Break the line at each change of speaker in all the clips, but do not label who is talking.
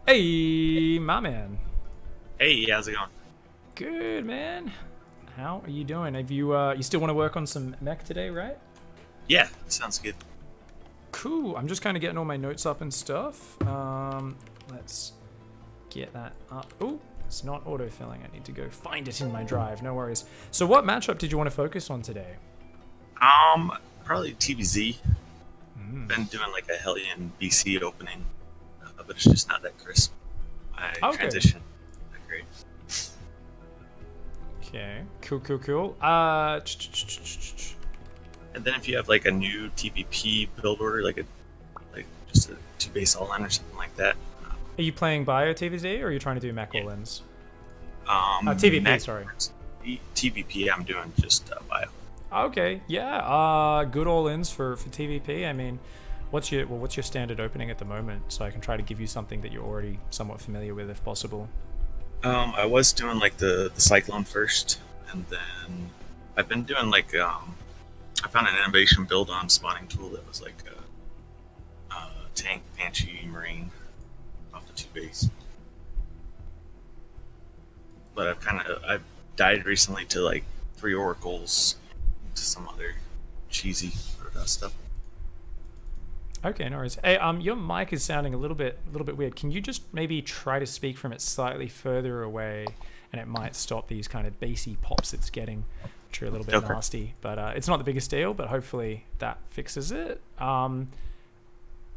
Hey, my man.
Hey, how's it going?
Good, man. How are you doing? Have you still want to work on some mech today, right?
Yeah, sounds good.
Cool. I'm just kind of getting all my notes up and stuff. Let's get that up. Oh, it's not autofilling. I need to go find it in my drive. No worries. So what matchup did you want to focus on today?
Probably TvZ. Been doing like a Hellion BC opening, but it's just not that crisp. I transition. Not great.
Okay. Cool.
And then if you have like a new TVP build order, like just a 2-base all-in or something like that.
Are you playing Bio TvZ or are you trying to do mech all-ins?
TVP,
TVP, sorry.
TVP, I'm doing just bio.
Okay, yeah. Good all-ins for TVP. I mean, what's your standard opening at the moment, so I can try to give you something that you're already somewhat familiar with, if possible.
I was doing like the Cyclone first, and then I've been doing like I found an innovation build on spawning tool that was like a tank, Banshee, Marine off the 2-base. But I've died recently to like 3 oracles, to some other cheesy stuff.
Okay, no worries. Hey, your mic is sounding a little bit weird. Can you just maybe try to speak from it slightly further away, and it might stop these kind of bassy pops it's getting, which are a little bit nasty. But it's not the biggest deal. But hopefully that fixes it.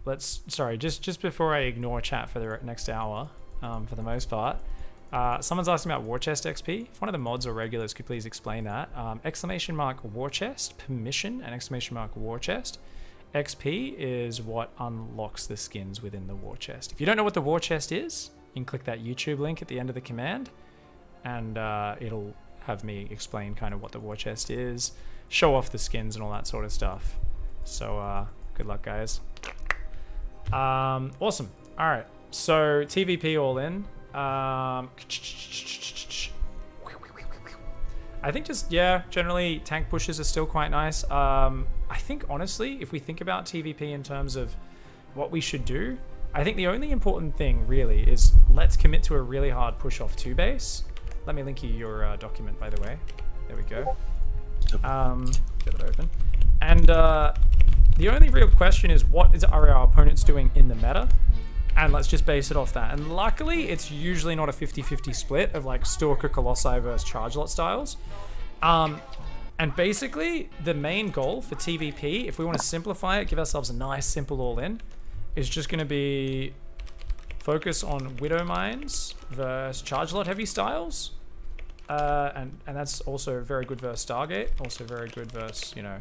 Just before I ignore chat for the next hour, for the most part. Someone's asking about War Chest XP. If one of the mods or regulars could please explain that. Exclamation mark War Chest, permission, and exclamation mark War Chest. XP is what unlocks the skins within the War Chest. If you don't know what the War Chest is, you can click that YouTube link at the end of the command, and it'll have me explain kind of what the War Chest is, show off the skins and all that sort of stuff. So good luck, guys. Awesome. All right, so TVP all in. I think generally tank pushes are still quite nice. I think honestly, if we think about TVP in terms of what we should do, I think the only important thing really is let's commit to a really hard push off 2-base. Let me link you your document, by the way. There we go. Get it open. And the only real question is are our opponents doing in the meta? And let's just base it off that. And luckily, it's usually not a 50-50 split of like Stalker, Colossi versus Charge Lot styles. And basically, the main goal for TVP, if we want to simplify it, give ourselves a nice, simple all-in, is just going to be focus on Widow Mines versus Charge Lot heavy styles. And that's also very good versus Stargate. Also very good versus, you know,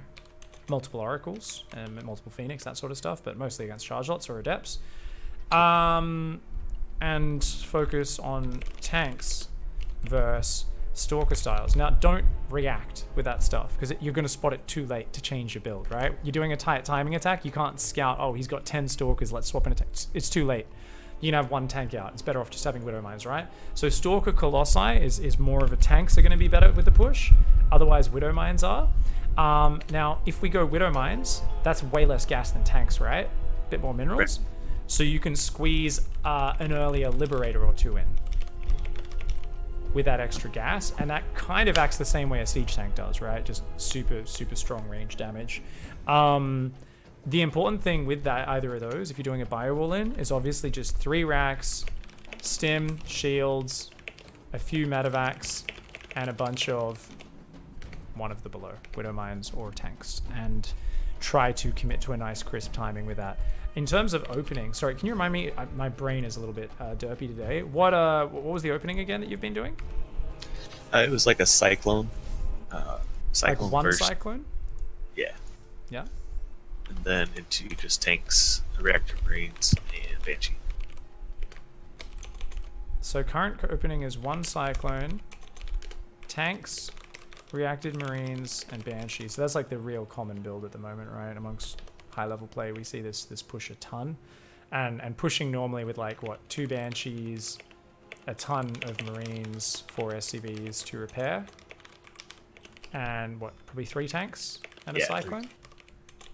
multiple Oracles and multiple Phoenix, that sort of stuff. But mostly against Charge Lots or Adepts. And focus on tanks versus Stalker styles. Now, don't react with that stuff, because you're going to spot it too late to change your build, right? You're doing a tight timing attack, you can't scout, oh, he's got 10 Stalkers, let's swap an attack. It's too late. You can have one tank out. It's better off just having Widow Mines, right? So Stalker Colossi is more of a tanks are going to be better with the push. Otherwise, Widow Mines are. Now, if we go Widow Mines, that's way less gas than tanks, right? A bit more minerals. Right. So you can squeeze an earlier Liberator or 2 in with that extra gas, and that kind of acts the same way a siege tank does, right? Just super strong range damage. The important thing with that, either of those, if you're doing a bio all-in, is obviously just 3 racks, stim, shields, a few medevacs, and a bunch of one of the below, Widow Mines or tanks, and try to commit to a nice crisp timing with that. In terms of opening, sorry, can you remind me? My brain is a little bit derpy today. What was the opening again that you've been doing?
It was like a Cyclone. Cyclone
like one
first.
Cyclone?
Yeah.
Yeah.
And then into just tanks, reactor Marines, and Banshee.
So current opening is 1 Cyclone, tanks, reacted Marines, and Banshee. So that's like the real common build at the moment, right? Amongst high-level play, we see this push a ton, and pushing normally with like what 2 Banshees, a ton of Marines, 4 SCVs to repair, and what, probably 3 tanks and a Cyclone.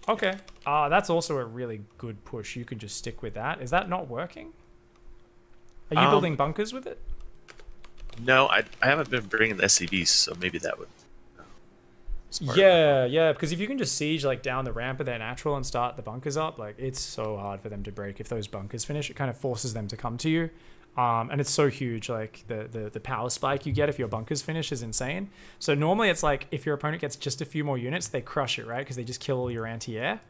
Okay, that's also a really good push. You can just stick with that. Is that not working? Are you building bunkers with it?
No, I haven't been bringing the SCVs, so maybe that would.
Yeah, because if you can just siege like down the ramp of their natural and start the bunkers up, like it's so hard for them to break if those bunkers finish. It kind of forces them to come to you. And it's so huge, like the power spike you get if your bunkers finish is insane. So normally it's like if your opponent gets just a few more units, they crush it, right? Because they just kill all your anti-air.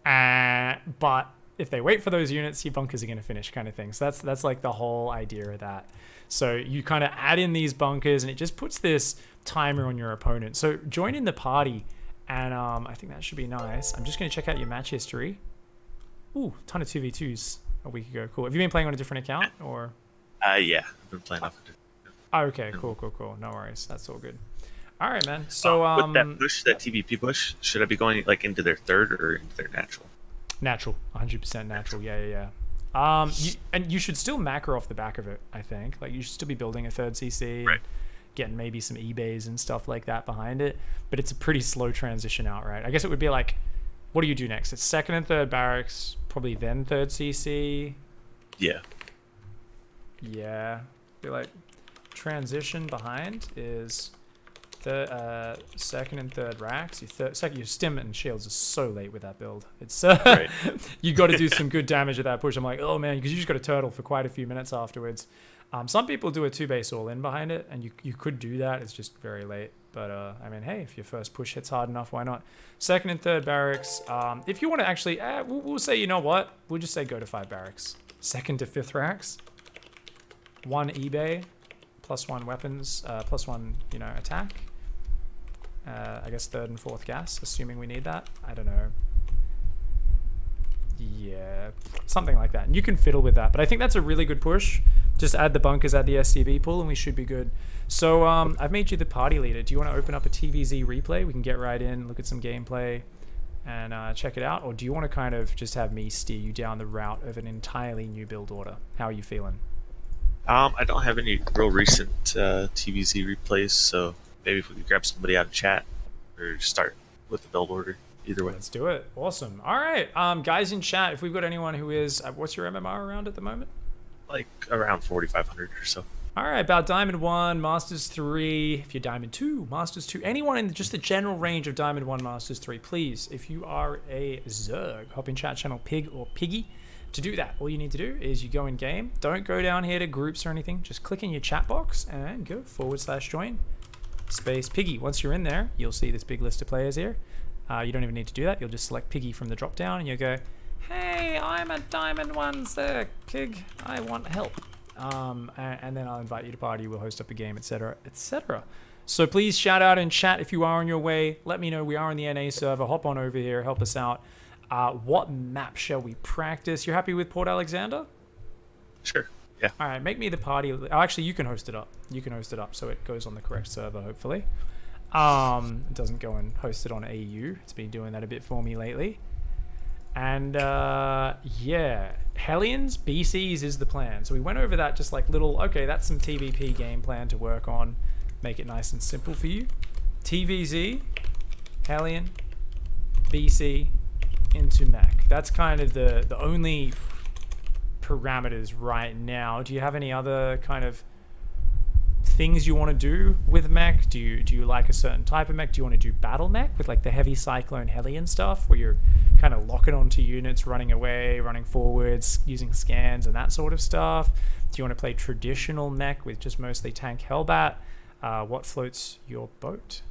But if they wait for those units, your bunkers are going to finish kind of thing. So that's like the whole idea of that. So you kind of add in these bunkers and it just puts this timer on your opponent. So join in the party and I think that should be nice. I'm just going to check out your match history. Ooh, ton of 2v2s a week ago. Cool. Have you been playing on a different account or?
Yeah, I've been playing off a different account.
Okay, cool. No worries. That's all good. All right, man. So
with that push, that TVP push, should I be going like into their third or into their natural?
Natural, 100% natural. Yeah. And you should still macro off the back of it, I think. Like you should still be building a third CC,
right?
Getting maybe some eBays and stuff like that behind it. But it's a pretty slow transition out, right? I guess it would be like, what do you do next? It's second and third barracks, probably then third CC.
Yeah.
Yeah. Be like transition behind is the second and third racks. Your stim and shields are so late with that build. It's
right.
You got to do some good damage at that push. I'm like, oh man, because you just got to turtle for quite a few minutes afterwards. Some people do a 2-base all-in behind it, and you could do that. It's just very late. But I mean, hey, if your first push hits hard enough, why not? Second and third barracks. If you want to actually, we'll say, you know what? We'll just say go to 5 barracks. Second to fifth racks. 1 eBay, +1 weapons, +1 attack. I guess third and fourth gas, assuming we need that. I don't know. Yeah, something like that. And you can fiddle with that, but I think that's a really good push. Just add the bunkers, add the SCV pool, and we should be good. So I've made you the party leader. Do you want to open up a TvZ replay? We can get right in, look at some gameplay, and check it out. Or do you want to kind of just have me steer you down the route of an entirely new build order? How are you feeling?
I don't have any real recent TvZ replays, so maybe if we could grab somebody out of chat or just start with the build order. Either way.
Let's do it. Awesome. All right. Guys in chat, if we've got anyone who is... what's your MMR around at the moment?
Like around 4,500 or so.
All right. About Diamond 1, Masters 3. If you're Diamond 2, Masters 2. Anyone in just the general range of Diamond 1, Masters 3, please, if you are a Zerg, hop in chat channel Pig or Piggy. To do that, all you need to do is you go in game. Don't go down here to groups or anything. Just click in your chat box and go /join space Piggy. Once you're in there, you'll see this big list of players here. You don't even need to do that. You'll just select Piggy from the drop down and you'll go, hey, I'm a Diamond 1 Zerg Pig. I want help. And then I'll invite you to party. We'll host up a game, etc., etc. So please shout out in chat if you are on your way. Let me know. We are on the NA server. Hop on over here. Help us out. What map shall we practice? You're happy with Port Alexander?
Sure. Yeah.
All right. Make me the party. Oh, actually, you can host it up. You can host it up so it goes on the correct server, hopefully. It doesn't go and host it on AU. It's been doing that a bit for me lately. And yeah, Hellions, BCs is the plan. So we went over that just like little, okay, that's some TVP game plan to work on. Make it nice and simple for you. TvZ, Hellion, BC, into mech. That's kind of the only parameters right now. Do you have any other kind of things you want to do with mech? Do you like a certain type of mech? Do you want to do battle mech with like the heavy cyclone Hellion stuff where you're kind of locking onto units, running away, running forwards, using scans and that sort of stuff? Do you want to play traditional mech with just mostly tank Hellbat? What floats your boat?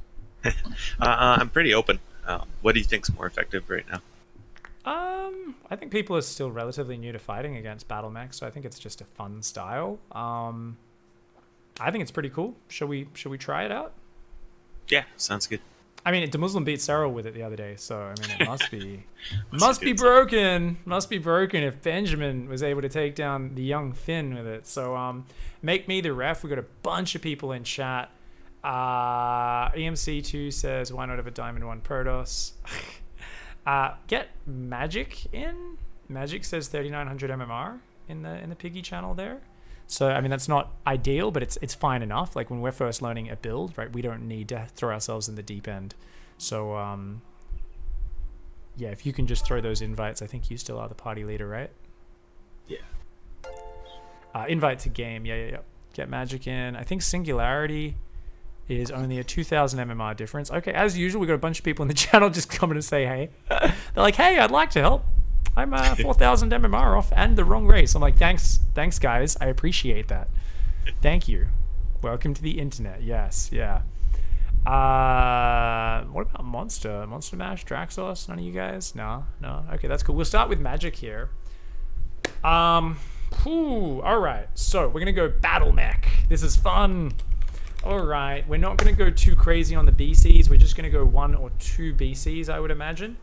I'm pretty open. What do you think's more effective right now?
I think people are still relatively new to fighting against battle mech, so I think it's just a fun style. I think it's pretty cool. Should we try it out?
Yeah, sounds good.
I mean, DeMuslim beat Cyril with it the other day, so I mean, it must be must be broken. Must be broken if Benjamin was able to take down the young Finn with it. So make me the ref. We got a bunch of people in chat. EMC2 says, why not have a Diamond 1 Protoss? Get Magic in. Magic says 3900 MMR in the Piggy channel there. So I mean, that's not ideal, but it's fine enough. Like when we're first learning a build, right? We don't need to throw ourselves in the deep end. So yeah, if you can just throw those invites, I think you still are the party leader, right?
Yeah.
Invite to game. Yeah. Get magic in. I think Singularity is only a 2,000 MMR difference. Okay, as usual, we got a bunch of people in the channel just coming to say hey. They're like, hey, I'd like to help. I'm 4,000 MMR off and the wrong race. I'm like, thanks guys. I appreciate that. Thank you. Welcome to the internet. Yes, yeah. What about Monster? Monster Mash, Draxos? None of you guys? No. Okay, that's cool. We'll start with magic here. All right. So we're gonna go Battle Mech. This is fun. All right. We're not gonna go too crazy on the BCs. We're just gonna go 1 or 2 BCs, I would imagine.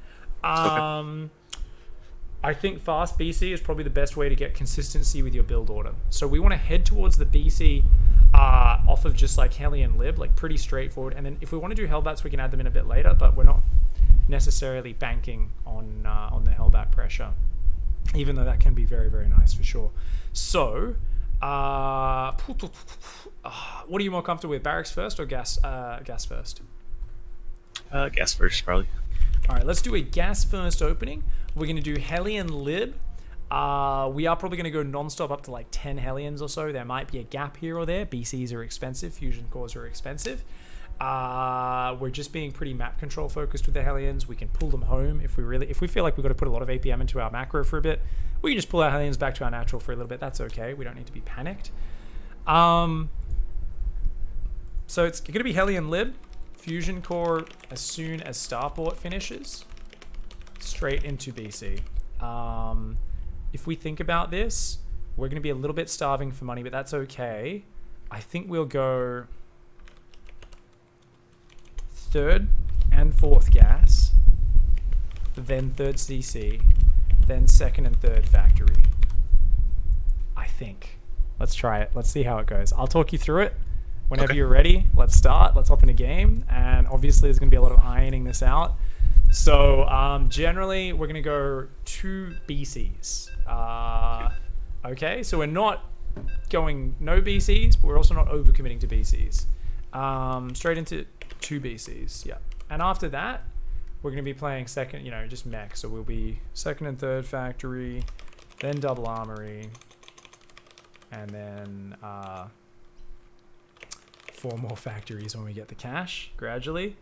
I think fast BC is probably the best way to get consistency with your build order. So we want to head towards the BC off of just like Hellion Lib, like pretty straightforward. And then if we want to do Hellbats, we can add them in a bit later, but we're not necessarily banking on the Hellbat pressure, even though that can be very, very nice for sure. So, what are you more comfortable with, barracks first or gas first?
Gas first, probably.
All right, let's do a gas first opening. We're going to do Hellion Lib. We are probably going to go non-stop up to like 10 Hellions or so. There might be a gap here or there. BCs are expensive. Fusion cores are expensive. We're just being pretty map control focused with the Hellions. We can pull them home if we feel like we've got to put a lot of APM into our macro for a bit. We can just pull our Hellions back to our natural for a little bit. That's okay. We don't need to be panicked. So it's going to be Hellion Lib. Fusion core as soon as Starport finishes. Straight into BC. If we think about this, we're going to be a little bit starving for money, but that's okay. I think we'll go 3rd and 4th gas, then 3rd CC, then 2nd and 3rd factory. I think. Let's try it. Let's see how it goes. I'll talk you through it. Whenever you're ready, let's start. Let's hop in a game. And obviously, there's going to be a lot of ironing this out. So generally, we're going to go 2 BCs. Okay, so we're not going no BCs, but we're also not overcommitting to BCs. Straight into 2 BCs, yeah. And after that, we're going to be playing second, just mech. So we'll be 2nd and 3rd factory, then double armory, and then 4 more factories when we get the cash gradually.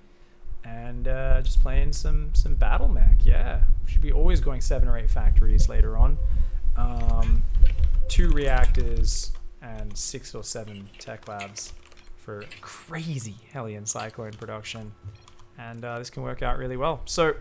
And just playing some Battle Mech, yeah. We should be always going 7 or 8 factories later on. 2 reactors and 6 or 7 tech labs for crazy Hellion Cyclone production. And this can work out really well. So,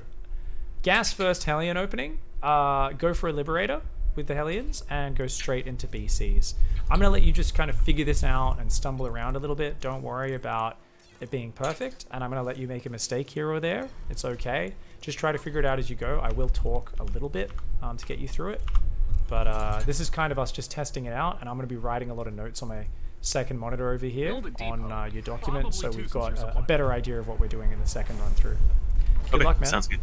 gas first Hellion opening. Go for a Liberator with the Hellions and go straight into BCs. I'm going to let you just kind of figure this out and stumble around a little bit. Don't worry about it being perfect, and I'm going to let you make a mistake here or there. It's okay. Just try to figure it out as you go. I will talk a little bit to get you through it, but this is kind of us just testing it out, and I'm going to be writing a lot of notes on my second monitor over here on your document, so we've got a better idea of what we're doing in the second run through. Good luck, man.
Sounds good.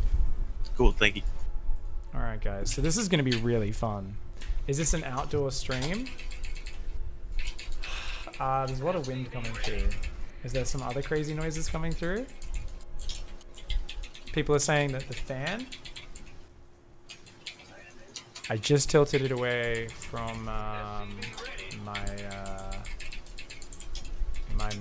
Cool, thank you.
All right, guys. So this is going to be really fun. Is this an outdoor stream? There's a lot of wind coming through. Is there some other crazy noises coming through? People are saying that the fan... I just tilted it away from my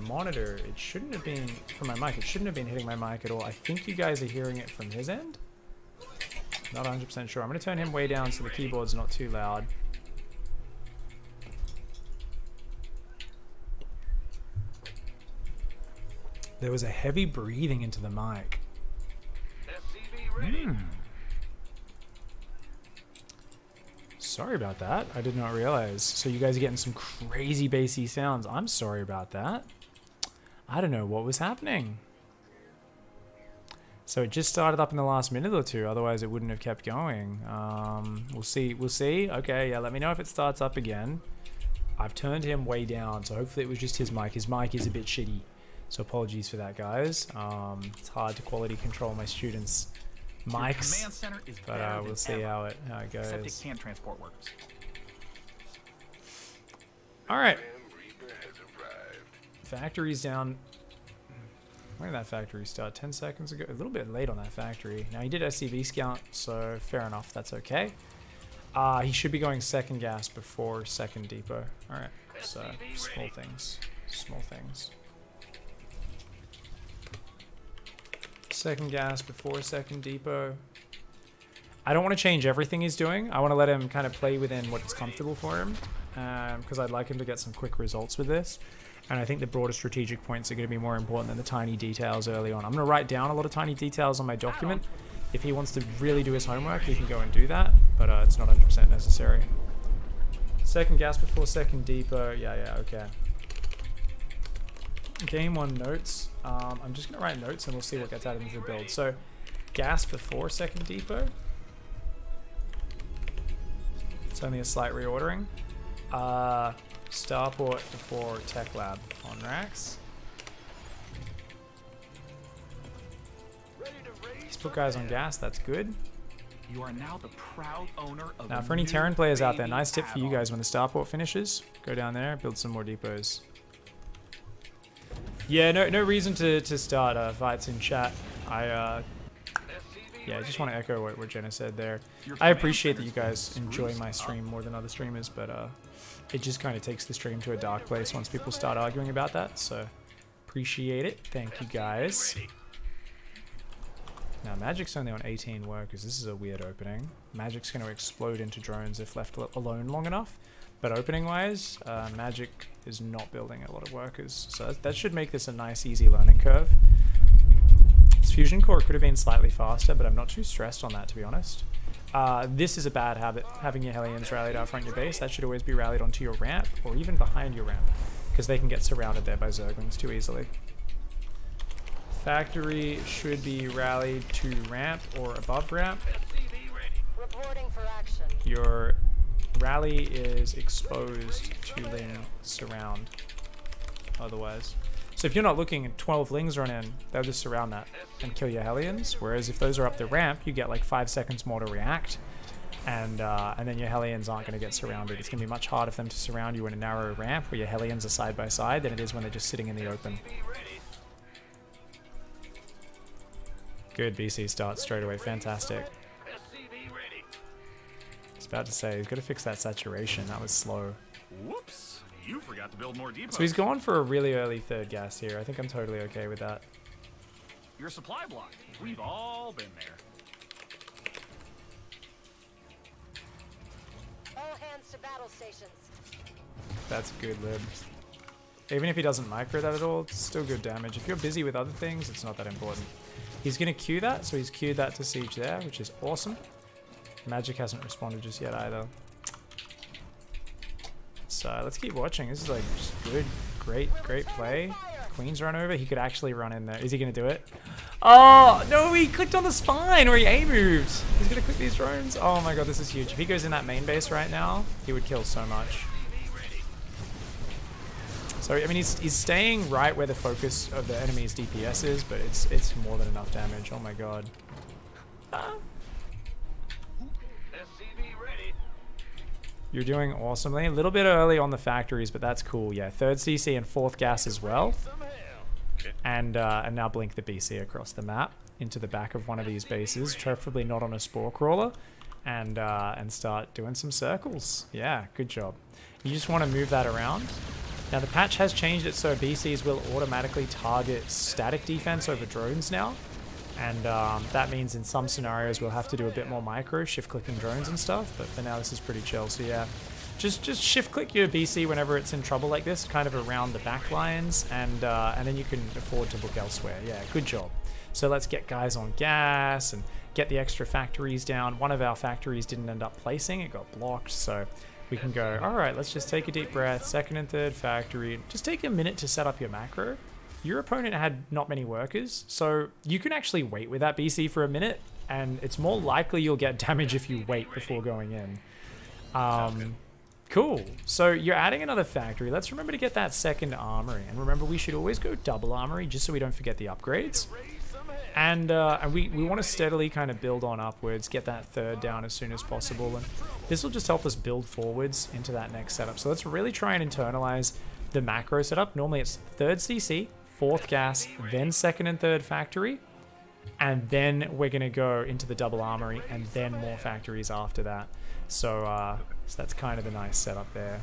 monitor. It shouldn't have been from my mic. It shouldn't have been hitting my mic at all. I think you guys are hearing it from his end. Not 100% sure. I'm going to turn him way down so the keyboard's not too loud. There was a heavy breathing into the mic. Sorry about that. I did not realize. So you guys are getting some crazy bassy sounds. I'm sorry about that. I don't know what was happening. So it just started up in the last minute or two. Otherwise, it wouldn't have kept going. We'll see. We'll see. Okay, yeah. Let me know if it starts up again. I've turned him way down, so hopefully it was just his mic. His mic is a bit shitty. So apologies for that, guys. It's hard to quality control my students' mics, but we'll see how it goes.
Except it can't transport workers.
All right. Factory's down. When did that factory start? 10 seconds ago? A little bit late on that factory. Now, he did SCV scout, so fair enough. That's okay. He should be going second gas before second depot. Alright, so small things. Small things. Second gas before second depot. I don't want to change everything he's doing. I want to let him kind of play within what's comfortable for him. Because I'd like him to get some quick results with this. And I think the broader strategic points are going to be more important than the tiny details early on. I'm going to write down a lot of tiny details on my document. If he wants to really do his homework, he can go and do that. But it's not 100% necessary. Second gas before second depot. Yeah, okay. Game 1 notes. I'm just going to write notes and we'll see what gets added into the build. So, gas before second depot. It's only a slight reordering. Starport before Tech Lab on racks. Let's put guys on gas, that's good.
You are now the proud owner of
now, for any Terran players out there, nice tip for you guys when the starport finishes. Go down there, build some more depots. Yeah, no reason to start fights in chat. Yeah, I just want to echo what Jenna said there. I appreciate that you guys enjoy my stream more than other streamers, but it just kind of takes the stream to a dark place once people start arguing about that, so appreciate it. Thank you guys. Now, Magic's only on 18 workers. This is a weird opening. Magic's going to explode into drones if left alone long enough, but opening-wise, Magic is not building a lot of workers, so that should make this a nice, easy learning curve. This fusion core could have been slightly faster, but I'm not too stressed on that, to be honest. This is a bad habit, having your Hellions rallied out front your base. That should always be rallied onto your ramp, or even behind your ramp, because they can get surrounded there by Zerglings too easily. Factory should be rallied to ramp or above ramp.
Reporting for action.
Your rally is exposed to Ling surround, otherwise. So if you're not looking and 12 Lings run in, they'll just surround that and kill your Hellions. Whereas if those are up the ramp, you get like 5 seconds more to react. And then your Hellions aren't going to get surrounded. It's going to be much harder for them to surround you in a narrow ramp where your Hellions are side by side than it is when they're just sitting in the open. Good BC start straight away. Fantastic. I was about to say, he's got to fix that saturation. That was slow.
Whoops. You forgot to build more depots.
So he's going for a really early third gas here. I think I'm totally okay with that.
Your supply block. We've all been there.
All hands to battle stations.
That's good, Lib. Even if he doesn't micro that at all, it's still good damage. If you're busy with other things, it's not that important. He's going to queue that, so he's queued that to siege there, which is awesome. Magic hasn't responded just yet either. So let's keep watching. This is like just good, great play. Queen's run over. He could actually run in there. Is he going to do it? Oh, no, he clicked on the spine or he A-moved. He's going to click these drones. Oh my god, this is huge. If he goes in that main base right now, he would kill so much. So, I mean, he's staying right where the focus of the enemy's DPS is, but it's more than enough damage. Oh my god. You're doing awesomely. A little bit early on the factories, but that's cool. Yeah, third CC and fourth gas as well.
Okay.
And now blink the BC across the map into the back of one of these bases, preferably not on a spore crawler, and start doing some circles. Yeah, good job. You just want to move that around. Now the patch has changed it so BCs will automatically target static defense over drones now. And that means in some scenarios we'll have to do a bit more micro, shift-clicking drones and stuff, but for now this is pretty chill. So yeah, just shift-click your BC whenever it's in trouble like this, kind of around the back lines, and then you can afford to look elsewhere. Yeah, good job. So let's get guys on gas and get the extra factories down. One of our factories didn't end up placing, it got blocked, so we can go, alright, let's just take a deep breath, second and third factory. Just take a minute to set up your macro. Your opponent had not many workers, so you can actually wait with that BC for a minute, and it's more likely you'll get damage if you wait before going in. Cool. So you're adding another factory. Let's remember to get that second armory, and remember we should always go double armory just so we don't forget the upgrades. And we want to steadily kind of build on upwards, get that third down as soon as possible, and this will just help us build forwards into that next setup. So let's really try and internalize the macro setup. Normally it's third CC, fourth gas, then second and third factory, and then we're going to go into the double armory and then more factories after that. So that's kind of the nice setup there.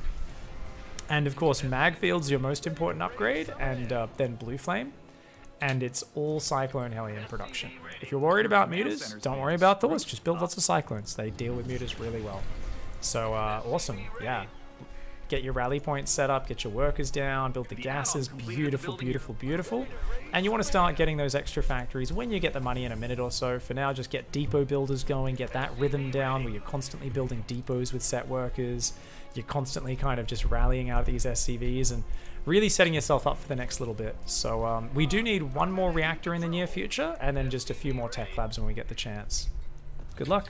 And of course, Magfield's your most important upgrade, and then Blue Flame. And it's all Cyclone Hellion production. If you're worried about mutas, don't worry about those. Just build lots of Cyclones. They deal with mutas really well. So awesome, yeah. Get your rally points set up, get your workers down, build the gases. Beautiful, beautiful, beautiful. And you want to start getting those extra factories when you get the money in a minute or so. For now, just get depot builders going, get that rhythm down where you're constantly building depots with set workers. You're constantly kind of just rallying out these SCVs and really setting yourself up for the next little bit. So we do need one more reactor in the near future, and then just a few more tech labs when we get the chance. Good luck.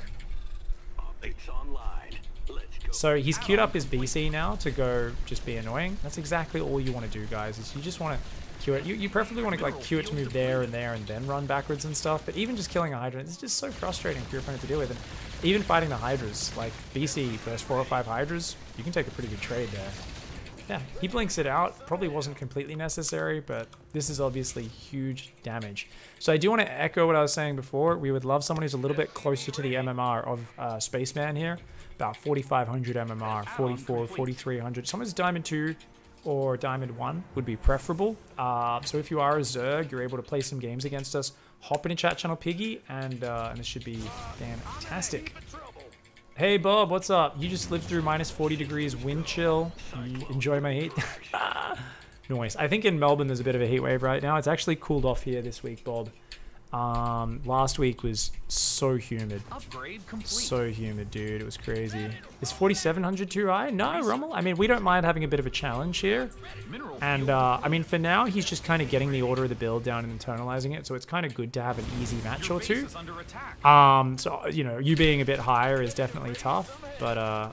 So he's queued up his BC now to go just be annoying. That's exactly all you want to do, guys, is you just want to queue it. You preferably want to like queue it to move there and there and then run backwards and stuff, but even just killing a Hydra is just so frustrating for your opponent to deal with. And even fighting the Hydras, like BC versus 4 or 5 Hydras, you can take a pretty good trade there. Yeah, he blinks it out. Probably wasn't completely necessary, but this is obviously huge damage. So I do want to echo what I was saying before. We would love someone who's a little bit closer to the MMR of Spaceman here. About 4,500 MMR, 44, 4,300. Someone who's Diamond 2 or Diamond 1 would be preferable. So if you are a Zerg, you're able to play some games against us. Hop in a chat channel, Piggy, and this should be fantastic. Hey Bob, what's up? You just lived through minus 40 degrees wind chill. You enjoy my heat? Noise. I think in Melbourne there's a bit of a heat wave right now. It's actually cooled off here this week, Bob. Last week was so humid. So humid, dude. It was crazy. Is 4,700 too high? No, Rommel. I mean, we don't mind having a bit of a challenge here. And, I mean, for now, he's just kind of getting the order of the build down and internalizing it. So it's kind of good to have an easy match or two. So, you know, you being a bit higher is definitely tough. But,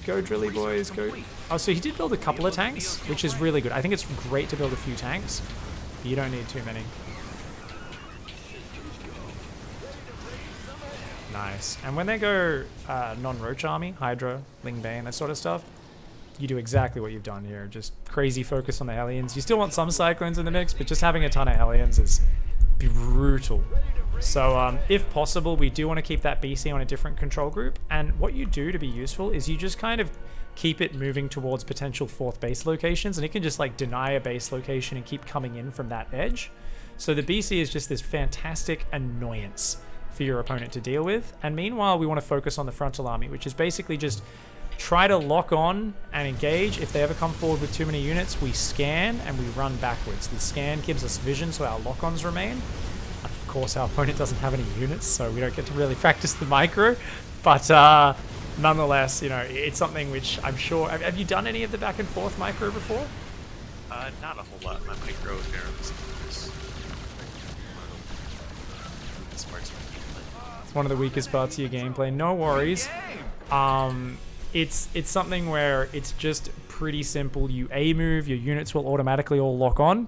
go Drilly boys, go. Oh, so he did build a couple of tanks, which is really good. I think it's great to build a few tanks. You don't need too many. Nice. And when they go non-roach army, Hydra, Ling Bane, that sort of stuff, you do exactly what you've done here. Just crazy focus on the Hellions. You still want some Cyclones in the mix, but just having a ton of Hellions is brutal. So if possible, we do want to keep that BC on a different control group. And what you do to be useful is you just kind of keep it moving towards potential 4th base locations, and it can just like deny a base location and keep coming in from that edge. So the BC is just this fantastic annoyance for your opponent to deal with. And meanwhile, we want to focus on the frontal army, which is basically just try to lock on and engage. If they ever come forward with too many units, we scan and we run backwards. The scan gives us vision, so our lock-ons remain. Of course, our opponent doesn't have any units, so we don't get to really practice the micro. But nonetheless, you know, it's something which I'm sure... Have you done any of the back and forth micro before?
Not a whole lot. My micro here is
one of the weakest parts of your gameplay. No worries. It's something where it's just pretty simple. You A move, your units will automatically all lock on,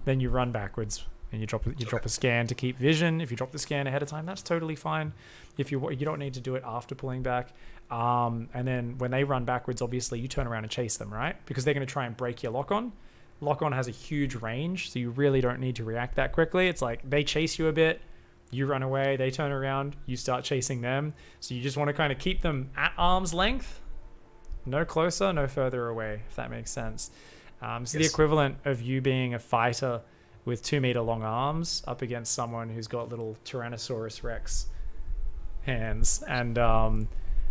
then you run backwards and you drop a scan to keep vision. If you drop the scan ahead of time, that's totally fine. If you don't need to do it after pulling back. And then when they run backwards, obviously you turn around and chase them, right? Because they're going to try and break your lock on. Lock on has a huge range, so you really don't need to react that quickly. It's like they chase you a bit. You run away, they turn around, you start chasing them. So you just want to kind of keep them at arm's length. No closer, no further away, if that makes sense. So the equivalent of you being a fighter with 2-meter long arms up against someone who's got little Tyrannosaurus Rex hands. And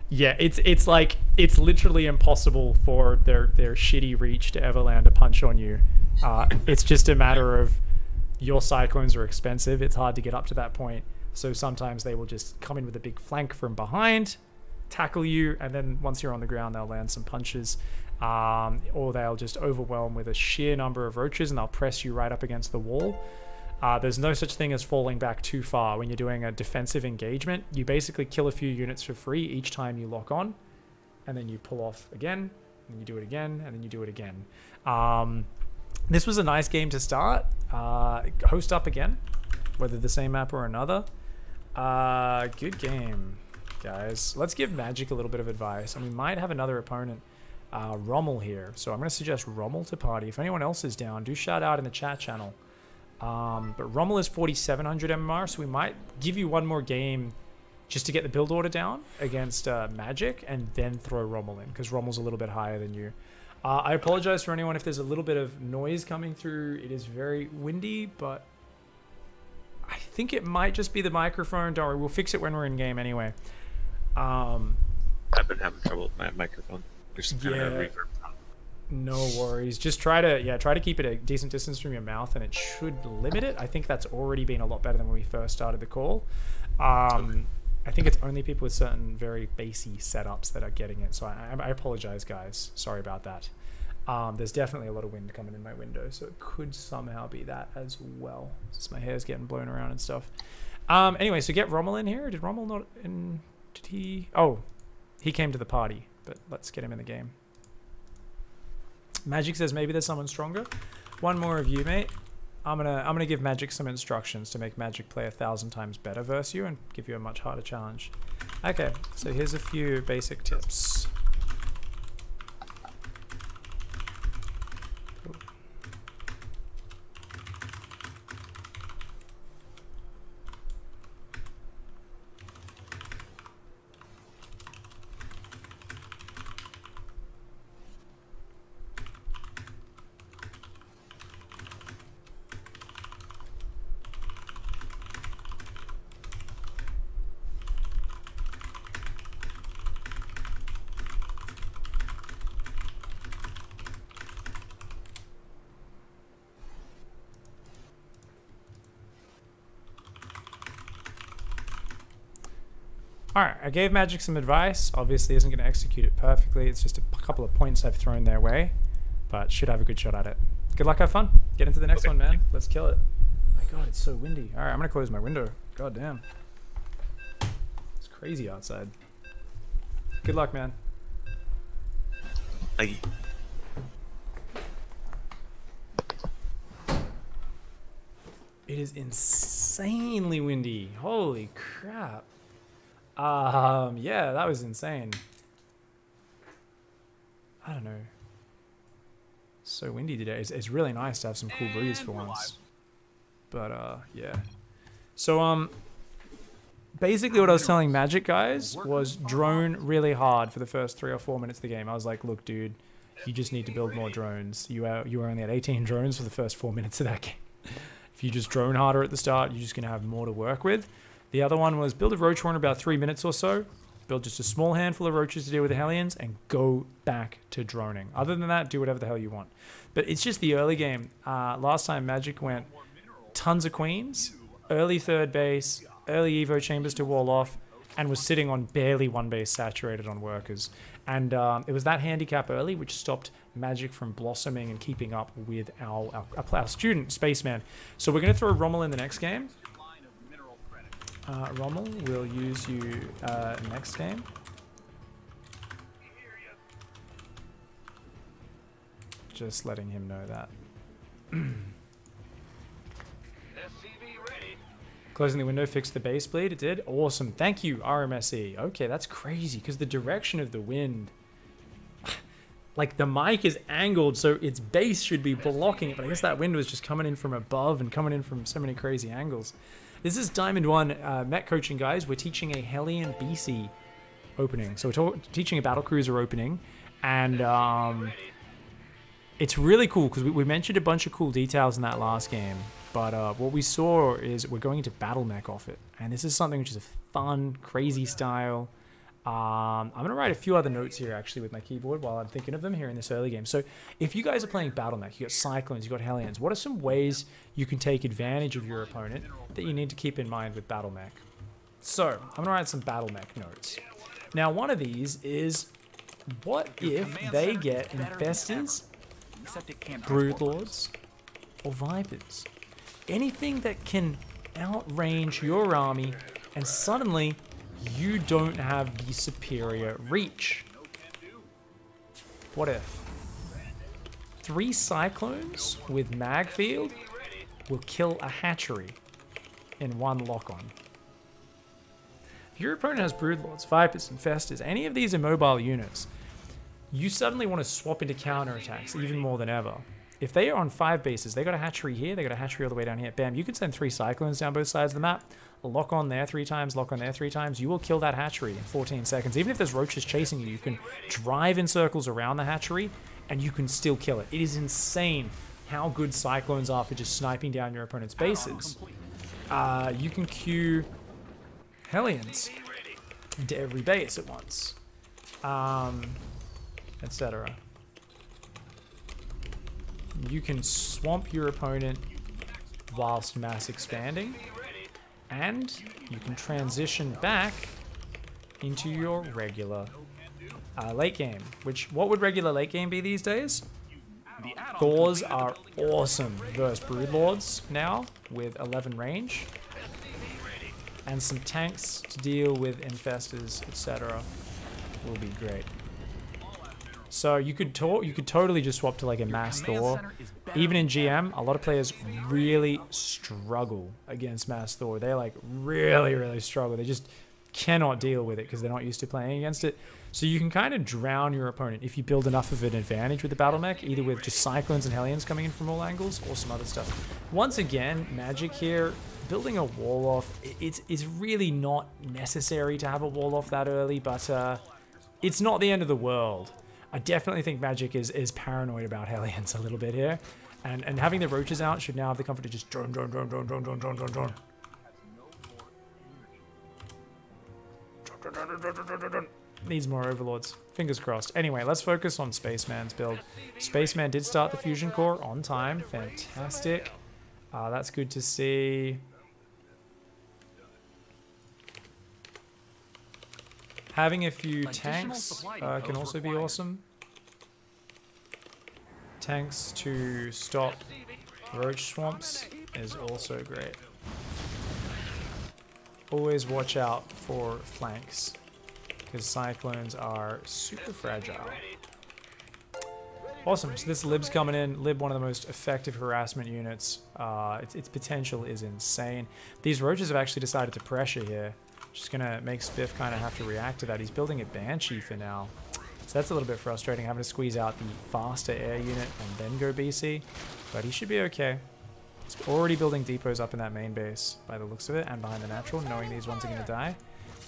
yeah, it's like, it's literally impossible for their shitty reach to ever land a punch on you. It's just a matter of your Cyclones are expensive. It's hard to get up to that point. So sometimes they will just come in with a big flank from behind, tackle you, and then once you're on the ground, they'll land some punches. Or they'll just overwhelm with a sheer number of roaches and they'll press you right up against the wall. There's no such thing as falling back too far when you're doing a defensive engagement. You basically kill a few units for free each time you lock on, and then you pull off again, and you do it again, and then you do it again. This was a nice game to start. Host up again, whether the same map or another. Good game, guys. Let's give Magic a little bit of advice, and we might have another opponent, Rommel here. So I'm going to suggest Rommel to party. If anyone else is down, do shout out in the chat channel. But Rommel is 4,700 MMR, so we might give you one more game just to get the build order down against Magic, and then throw Rommel in, because Rommel's a little bit higher than you. I apologize for anyone if there's a little bit of noise coming through. It is very windy, but I think it might just be the microphone. Don't worry, we'll fix it when we're in game anyway.
I've been having trouble with my microphone. There's some kind of reverb.
No worries. Just try to keep it a decent distance from your mouth, and it should limit it. I think that's already been a lot better than when we first started the call. I think it's only people with certain very bassy setups that are getting it. So I apologize, guys. Sorry about that. There's definitely a lot of wind coming in my window, so it could somehow be that as well. Since my hair's getting blown around and stuff. Anyway, so get Rommel in here. Did Rommel not in? Did he? Oh, he came to the party, but let's get him in the game. Magic says maybe there's someone stronger. One more of you, mate. I'm gonna give Magic some instructions to make Magic play 1,000 times better versus you and give you a much harder challenge. Okay, so here's a few basic tips. Alright, I gave Magic some advice. Obviously isn't going to execute it perfectly. It's just a couple of points I've thrown their way. But should have a good shot at it. Good luck, have fun. Get into the next one, man. Let's kill it. Oh my god, it's so windy. Alright, I'm going to close my window. God damn. It's crazy outside. Good luck, man.
Thank you.
It is insanely windy. Holy crap. Yeah, that was insane. I don't know. So windy today. It's really nice to have some cool breeze for once. But, yeah. So, basically what I was telling Magic guys was drone really hard for the first 3 or 4 minutes of the game. I was like, look, dude, you just need to build more drones. You were only at 18 drones for the first 4 minutes of that game. If you just drone harder at the start, you're just going to have more to work with. The other one was build a roach horn in about 3 minutes or so. Build just a small handful of roaches to deal with the Hellions and go back to droning. Other than that, do whatever the hell you want. But it's just the early game. Last time Magic went tons of queens, early third base, early Evo chambers to wall off, and was sitting on barely one base saturated on workers. And it was that handicap early which stopped Magic from blossoming and keeping up with our student, Spaceman. So we're going to throw Rommel in the next game. Rommel, we'll use you next game. Just letting him know that. Closing the window fixed the base bleed. It did. Awesome. Thank you, RMSE. Okay, that's crazy because the direction of the wind, like the mic is angled so its base should be blocking it, but I guess that wind was just coming in from above and coming in from so many crazy angles. This is Diamond 1 Met Coaching, guys. We're teaching a Hellion BC opening. So we're teaching a Battlecruiser opening. And it's really cool because we mentioned a bunch of cool details in that last game. But what we saw is we're going into Battle MECH off it. And this is something which is a fun, crazy style. I'm going to write a few other notes here, actually, with my keyboard while I'm thinking of them here in this early game. So if you guys are playing Battle MECH, you got Cyclones, you got Hellions, what are some ways you can take advantage of your opponent that you need to keep in mind with Battle MECH? So I'm going to write some Battle MECH notes. Now, one of these is, what if they get Infestors, Broodlords, or Vipers? Anything that can outrange your army, and suddenly you don't have the superior reach. What if 3 Cyclones with mag field will kill a hatchery in 1 lock-on? If your opponent has Broodlords, Vipers, Infestors, any of these immobile units, you suddenly want to swap into counterattacks even more than ever. If they are on 5 bases, they got a hatchery here, they got a hatchery all the way down here. Bam, you can send 3 Cyclones down both sides of the map, lock on there 3 times, lock on there 3 times, you will kill that hatchery in 14 seconds. Even if there's roaches chasing you, you can drive in circles around the hatchery and you can still kill it. It is insane how good Cyclones are for just sniping down your opponent's bases. You can queue Hellions into every base at once, etc. You can swamp your opponent whilst mass expanding, and you can transition back into your regular late game. What would regular late game be these days? Thors are awesome versus Broodlords now with 11 range, and some tanks to deal with infestors, etc. will be great. So you could totally just swap to like a mass Thor. Even in GM, a lot of players really struggle against mass Thor. They like really struggle. They just cannot deal with it because they're not used to playing against it. So you can kind of drown your opponent if you build enough of an advantage with the Battle Mech, either with just Cyclones and Hellions coming in from all angles or some other stuff. Once again, Magic here, building a wall off, it's really not necessary to have a wall off that early, but it's not the end of the world. I definitely think Magic is paranoid about Hellions a little bit here. And having the roaches out should now have the comfort to just drone. Needs more overlords. Fingers crossed. Anyway, let's focus on Spaceman's build. Spaceman did start the fusion core on time. Fantastic. That's good to see. Having a few tanks can also be awesome. Tanks to stop roach swamps is also great. Always watch out for flanks, because Cyclones are super fragile. Awesome, so this Lib's coming in. Lib, one of the most effective harassment units. Its potential is insane. These roaches have actually decided to pressure here. Just gonna make Spiff kind of have to react to that. He's building a Banshee for now. So that's a little bit frustrating, having to squeeze out the faster air unit and then go BC. But he should be okay. He's already building depots up in that main base by the looks of it, and behind the natural, knowing these ones are going to die.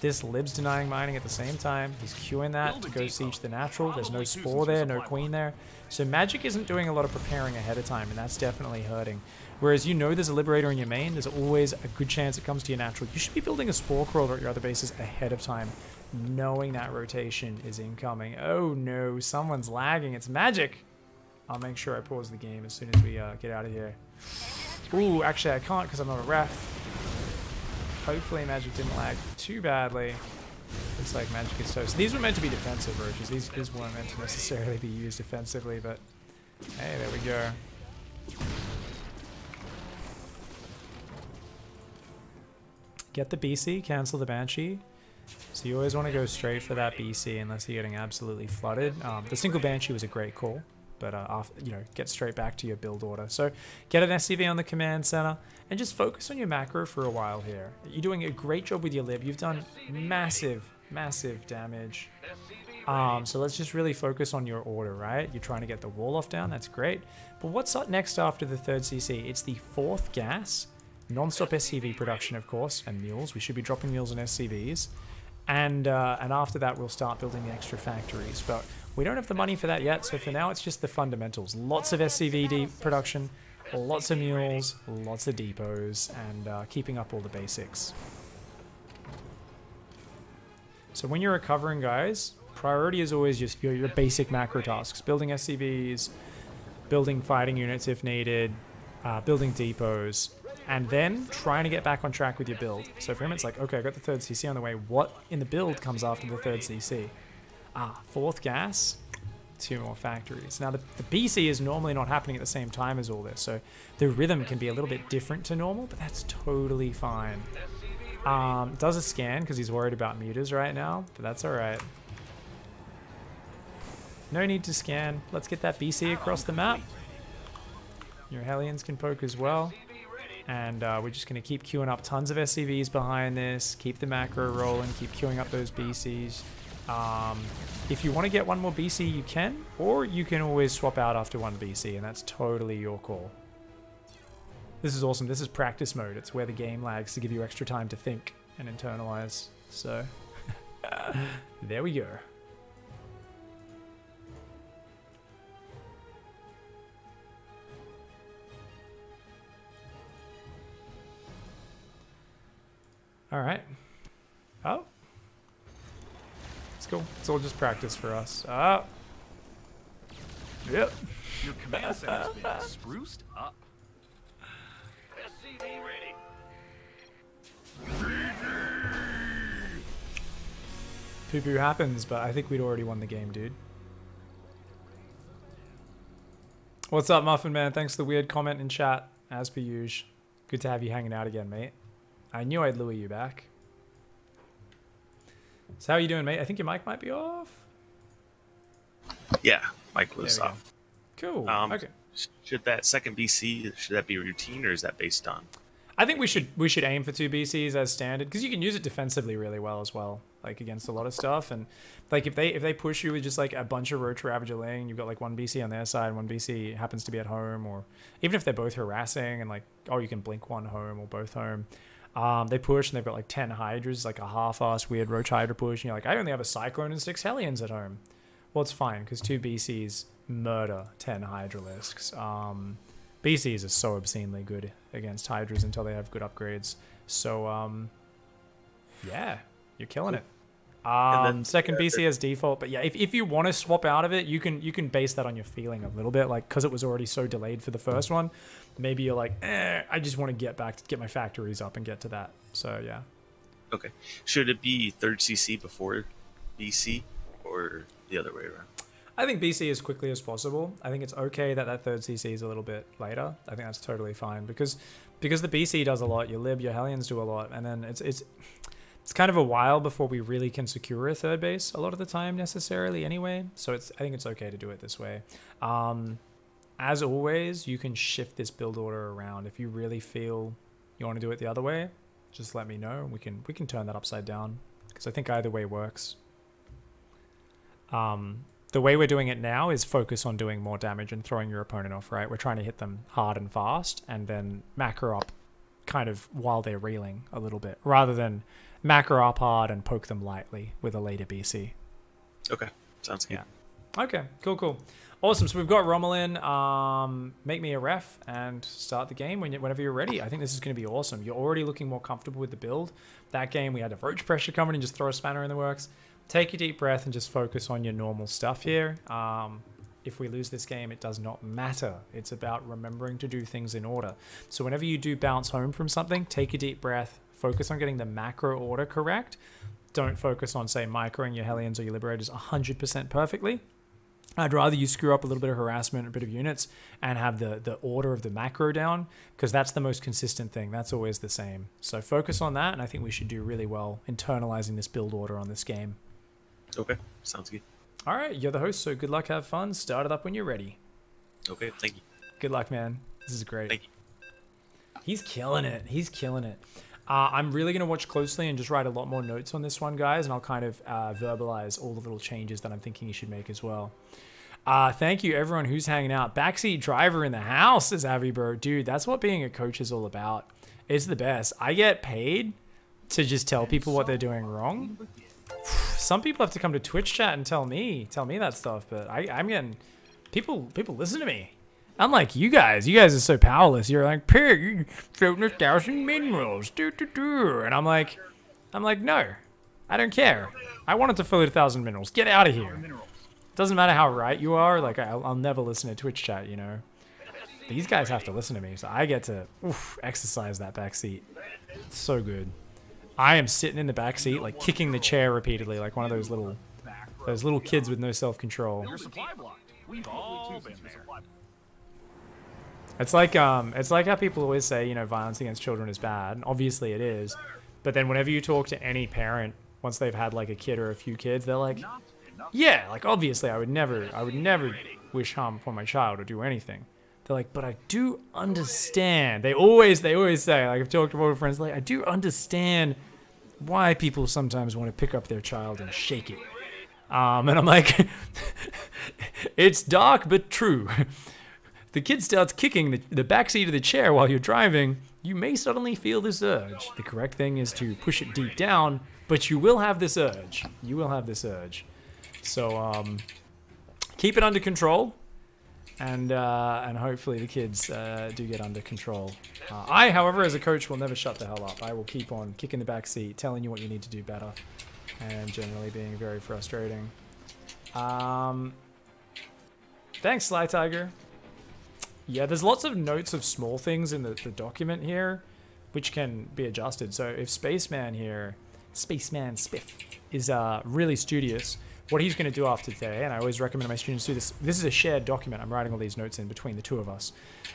This Lib's denying mining at the same time. He's queuing that to go siege the natural. There's no Spore there, no Queen there. So Magic isn't doing a lot of preparing ahead of time, and that's definitely hurting. Whereas you know there's a Liberator in your main, there's always a good chance it comes to your natural. You should be building a Spore Crawler at your other bases ahead of time, knowing that rotation is incoming. Oh no, someone's lagging. It's Magic! I'll make sure I pause the game as soon as we get out of here. Ooh, actually I can't because I'm not a ref. Hopefully Magic didn't lag too badly. Looks like Magic is toast. These were meant to be defensive roaches. These weren't meant to necessarily be used offensively, but hey, there we go. Get the BC, cancel the Banshee. So you always want to go straight for that BC unless you're getting absolutely flooded. The single Banshee was a great call, but after, get straight back to your build order. So get an SCV on the command center and just focus on your macro for a while here. You're doing a great job with your Lib. You've done massive damage. So let's just really focus on your order, right? You're trying to get the wall off down. That's great. But what's up next after the 3rd CC? It's the 4th gas. Non-stop SCV production, of course, and mules. We should be dropping mules and SCVs. And after that, we'll start building the extra factories. But we don't have the money for that yet, so for now, it's just the fundamentals. Lots of SCV production, lots of mules, lots of depots, and keeping up all the basics. So when you're recovering, guys, priority is always just your basic macro tasks. Building SCVs, building fighting units if needed, building depots, and then trying to get back on track with your build. So for him, it's like, okay, I got the 3rd CC on the way. What in the build comes after the 3rd CC? 4th gas, 2 more factories. Now, the BC is normally not happening at the same time as all this, so the rhythm can be a little bit different to normal, but that's totally fine. Does a scan because he's worried about mutas right now, but that's all right. No need to scan. Let's get that BC across the map. Your Hellions can poke as well. And we're just going to keep queuing up tons of SCVs behind this, keep the macro rolling, keep queuing up those BCs. If you want to get one more BC, you can, or you can always swap out after one BC, and that's totally your call. This is awesome. This is practice mode. It's where the game lags to give you extra time to think and internalize. So, there we go. All right. Oh. It's cool. It's all just practice for us. Oh. Yep.
Your command center's been spruced up. SCV ready.
Poo-poo happens, but I think we'd already won the game, dude. What's up, Muffin Man? Thanks for the weird comment in chat, as per usual. Good to have you hanging out again, mate. I knew I'd lure you back. So how are you doing, mate? I think your mic might be off.
Yeah, mic was off.
Cool. Okay.
Should that second BC, should that be routine or is that based on?
I think we should aim for 2 BCs as standard because you can use it defensively really well as well, like against a lot of stuff. And like if they push you with just like a bunch of Roach Ravager Ling, you've got like 1 BC on their side, 1 BC happens to be at home, or even if they're both harassing and like, oh, you can blink 1 home or both home. They push and they've got like 10 Hydras, like a half-ass weird Roach Hydra push. And you're like, I only have a Cyclone and 6 Hellions at home. Well, it's fine because 2 BCs murder 10 Hydralisks. BCs are so obscenely good against Hydras until they have good upgrades. So, yeah, you're killing it. Second BC as default, but yeah, if you want to swap out of it, you can base that on your feeling a little bit, like because it was already so delayed for the first one. Maybe you're like, I just want to get my factories up and get to that. So yeah.
Okay. Should it be 3rd CC before BC or the other way around?
I think BC as quickly as possible. I think it's okay that 3rd CC is a little bit later. I think that's totally fine because the BC does a lot, your Lib, your Hellions do a lot, and then it's kind of a while before we really can secure a 3rd base a lot of the time necessarily anyway. So I think it's okay to do it this way. As always, you can shift this build order around. If you really feel you want to do it the other way, just let me know. We can turn that upside down because I think either way works. The way we're doing it now is focus on doing more damage and throwing your opponent off, right? We're trying to hit them hard and fast and then macro up kind of while they're reeling a little bit, rather than macro up hard and poke them lightly with a later BC.
Okay, sounds good.
Yeah. Okay, cool. Awesome, so we've got Romulan. Make me a ref and start the game whenever you're ready. I think this is going to be awesome. You're already looking more comfortable with the build. That game, we had a Roach pressure coming and just throw a spanner in the works. Take a deep breath and just focus on your normal stuff here. If we lose this game, it does not matter. It's about remembering to do things in order. So whenever you do bounce home from something, take a deep breath, focus on getting the macro order correct. Don't focus on, say, microing your Hellions or your Liberators 100% perfectly. I'd rather you screw up a little bit of harassment, a bit of units, and have the order of the macro down, because that's the most consistent thing. That's always the same. So focus on that, and I think we should do really well internalizing this build order on this game.
Okay, sounds good.
All right, you're the host, so good luck, have fun. Start it up when you're ready.
Okay, thank you.
Good luck, man. This is great.
Thank you.
He's killing it. He's killing it. I'm really going to watch closely and just write a lot more notes on this one, guys, and I'll kind of verbalize all the little changes that I'm thinking you should make as well. Thank you, everyone who's hanging out. Backseat driver in the house, says Avi Bro. Dude, that's what being a coach is all about. It's the best. I get paid to just tell people what they're doing wrong. Some people have to come to Twitch chat and tell me that stuff, but I'm getting people listen to me. Unlike you guys are so powerless. You're like, pig, you floating 1,000 minerals, and I'm like, no, I don't care. I wanted to float 1,000 minerals. Get out of here. Doesn't matter how right you are. Like, I'll never listen to Twitch chat. You know, these guys have to listen to me, so I get to exercise that back seat. It's so good. I am sitting in the back seat, like kicking the chair repeatedly, like one of those little kids with no self-control.
Your supply blocked. We've all been there.
It's like how people always say, you know, violence against children is bad. And obviously it is. But then whenever you talk to any parent, once they've had like a kid or a few kids, they're like, yeah, like obviously I would never wish harm upon my child or do anything. They're like, but I do understand. They always say, like I've talked to older friends, like I do understand why people sometimes want to pick up their child and shake it. And I'm like, it's dark but true. If the kid starts kicking the back seat of the chair while you're driving, you may suddenly feel this urge. The correct thing is to push it deep down, but you will have this urge. You will have this urge. So, keep it under control, and hopefully the kids do get under control. I, however, as a coach, will never shut the hell up. I will keep on kicking the back seat, telling you what you need to do better, and generally being very frustrating. Thanks, Sly Tiger. Yeah, there's lots of notes of small things in the document here, which can be adjusted. So if Spaceman here, Spaceman Spiff, is really studious, what he's going to do after today, and I always recommend my students do this, this is a shared document. I'm writing all these notes in between the two of us.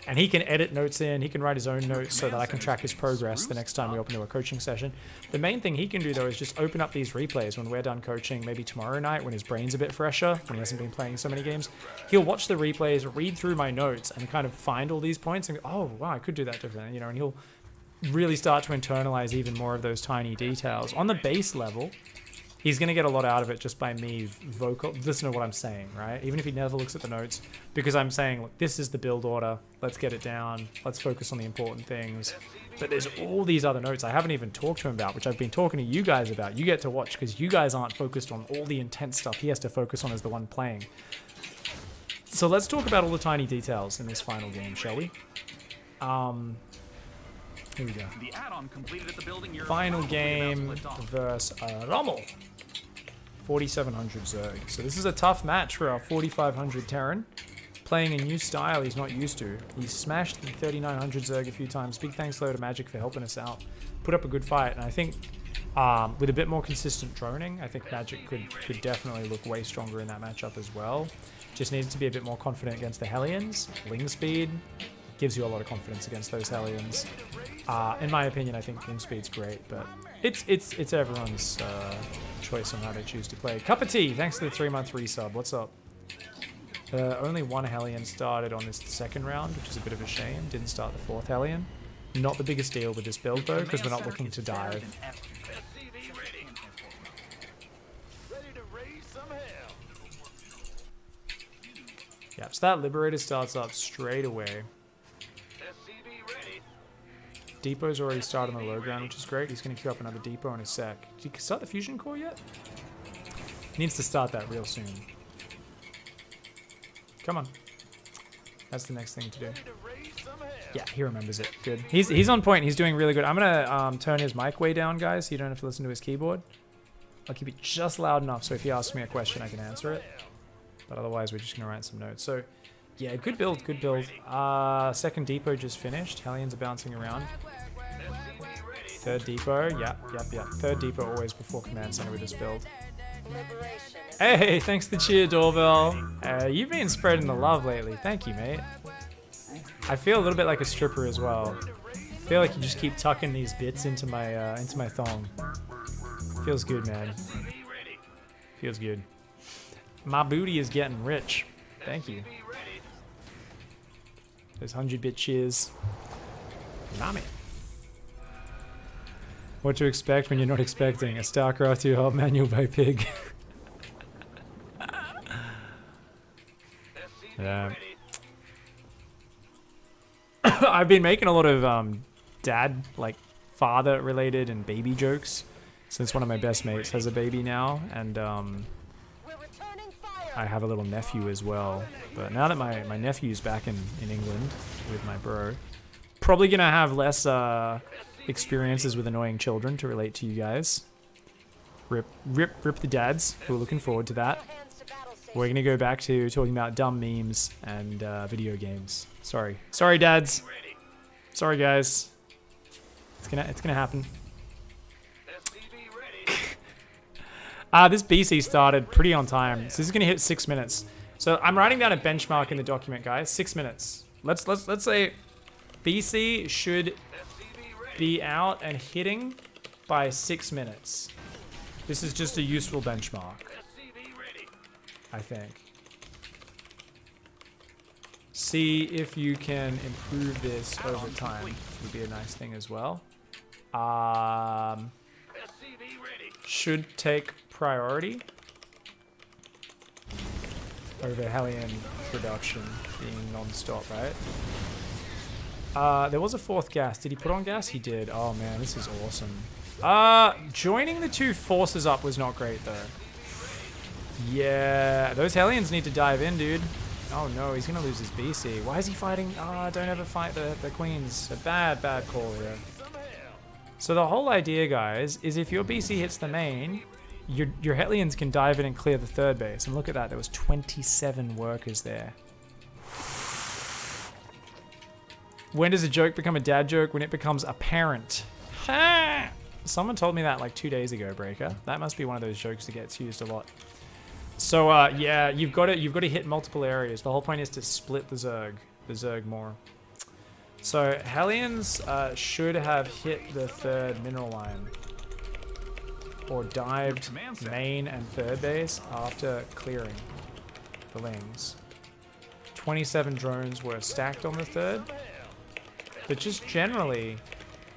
And he can edit notes in, he can write his own notes so that I can track his progress the next time we open to a coaching session. The main thing he can do, though, is just open up these replays when we're done coaching, maybe tomorrow night when his brain's a bit fresher, when he hasn't been playing so many games. He'll watch the replays, read through my notes, and kind of find all these points and go, oh, wow, I could do that differently, you know, and he'll really start to internalize even more of those tiny details. On the base level, he's going to get a lot out of it just by me listen to what I'm saying, right? Even if he never looks at the notes, because I'm saying, look, this is the build order. Let's get it down. Let's focus on the important things. But there's all these other notes I haven't even talked to him about, which I've been talking to you guys about. You get to watch because you guys aren't focused on all the intense stuff he has to focus on as the one playing. So let's talk about all the tiny details in this final game, shall we? Here we go.
The add-on completed at the building you're
Final
probably
game
about to lift off.
versus Rommel. 4,700 Zerg. So this is a tough match for our 4,500 Terran. Playing a new style he's not used to. He smashed the 3,900 Zerg a few times. Big thanks though to Magic for helping us out. Put up a good fight, and I think with a bit more consistent droning, I think Magic could definitely look way stronger in that matchup as well. Just needed to be a bit more confident against the Hellions. Wing speed gives you a lot of confidence against those Hellions. In my opinion, I think wing speed's great, but it's everyone's choice on how they choose to play. Cup of Tea, thanks to the 3-month resub. What's up? Only one Hellion started on this second round, which is a bit of a shame. Didn't start the fourth Hellion. Not the biggest deal with this build though, because we're not looking to dive. Yep, so that Liberator starts up straight away. Depot's already started on the low ground, which is great. He's going to queue up another depot in a sec. Did he start the fusion core yet? Needs to start that real soon. Come on. That's the next thing to do. Yeah, he remembers it. Good. He's on point. He's doing really good. I'm going to turn his mic way down, guys, so you don't have to listen to his keyboard. I'll keep it just loud enough so if he asks me a question, I can answer it. But otherwise, we're just going to write some notes. So, yeah, good build, good build. Second depot just finished. Hellions are bouncing around. Third depot, yep. Third depot always before command center with this build. Hey, thanks to cheer, Doorbell. You've been spreading the love lately. Thank you, mate. I feel a little bit like a stripper as well. I feel like you just keep tucking these bits into my thong. Feels good, man. Feels good. My booty is getting rich. Thank you. Those 100-bit cheers. Nami. What to expect when you're not expecting. A StarCraft 2 help manual by Pig. Yeah. I've been making a lot of dad, like father-related and baby jokes since one of my best mates has a baby now, and I have a little nephew as well. But now that my nephew's back in England with my bro, probably gonna have less experiences with annoying children to relate to you guys. Rip the dads who are looking forward to that. We're gonna go back to talking about dumb memes and video games. Sorry dads. Sorry guys. It's gonna happen. This BC started pretty on time. So this is gonna hit 6 minutes. So I'm writing down a benchmark in the document, guys. 6 minutes. Let's say BC should be out and hitting by 6 minutes. This is just a useful benchmark, I think. See if you can improve this over time. Would be a nice thing as well. Should take priority. over Hellion production being non-stop, right? There was a fourth gas. Did he put on gas? He did. Oh man, this is awesome. Joining the two forces up was not great though. Yeah, those Hellions need to dive in, dude. Oh no, he's gonna lose his BC. Why is he fighting? Don't ever fight the queens. A bad call here. So the whole idea, guys, is if your BC hits the main, your Hellions can dive in and clear the third base. And look at that, there was 27 workers there. When does a joke become a dad joke? When it becomes apparent. Ha! Someone told me that like 2 days ago, Breaker. That must be one of those jokes that gets used a lot. So yeah, you've got to hit multiple areas. The whole point is to split the Zerg more. So Hellions should have hit the third mineral line or dived main and third base after clearing the lings. 27 drones were stacked on the third, but just generally,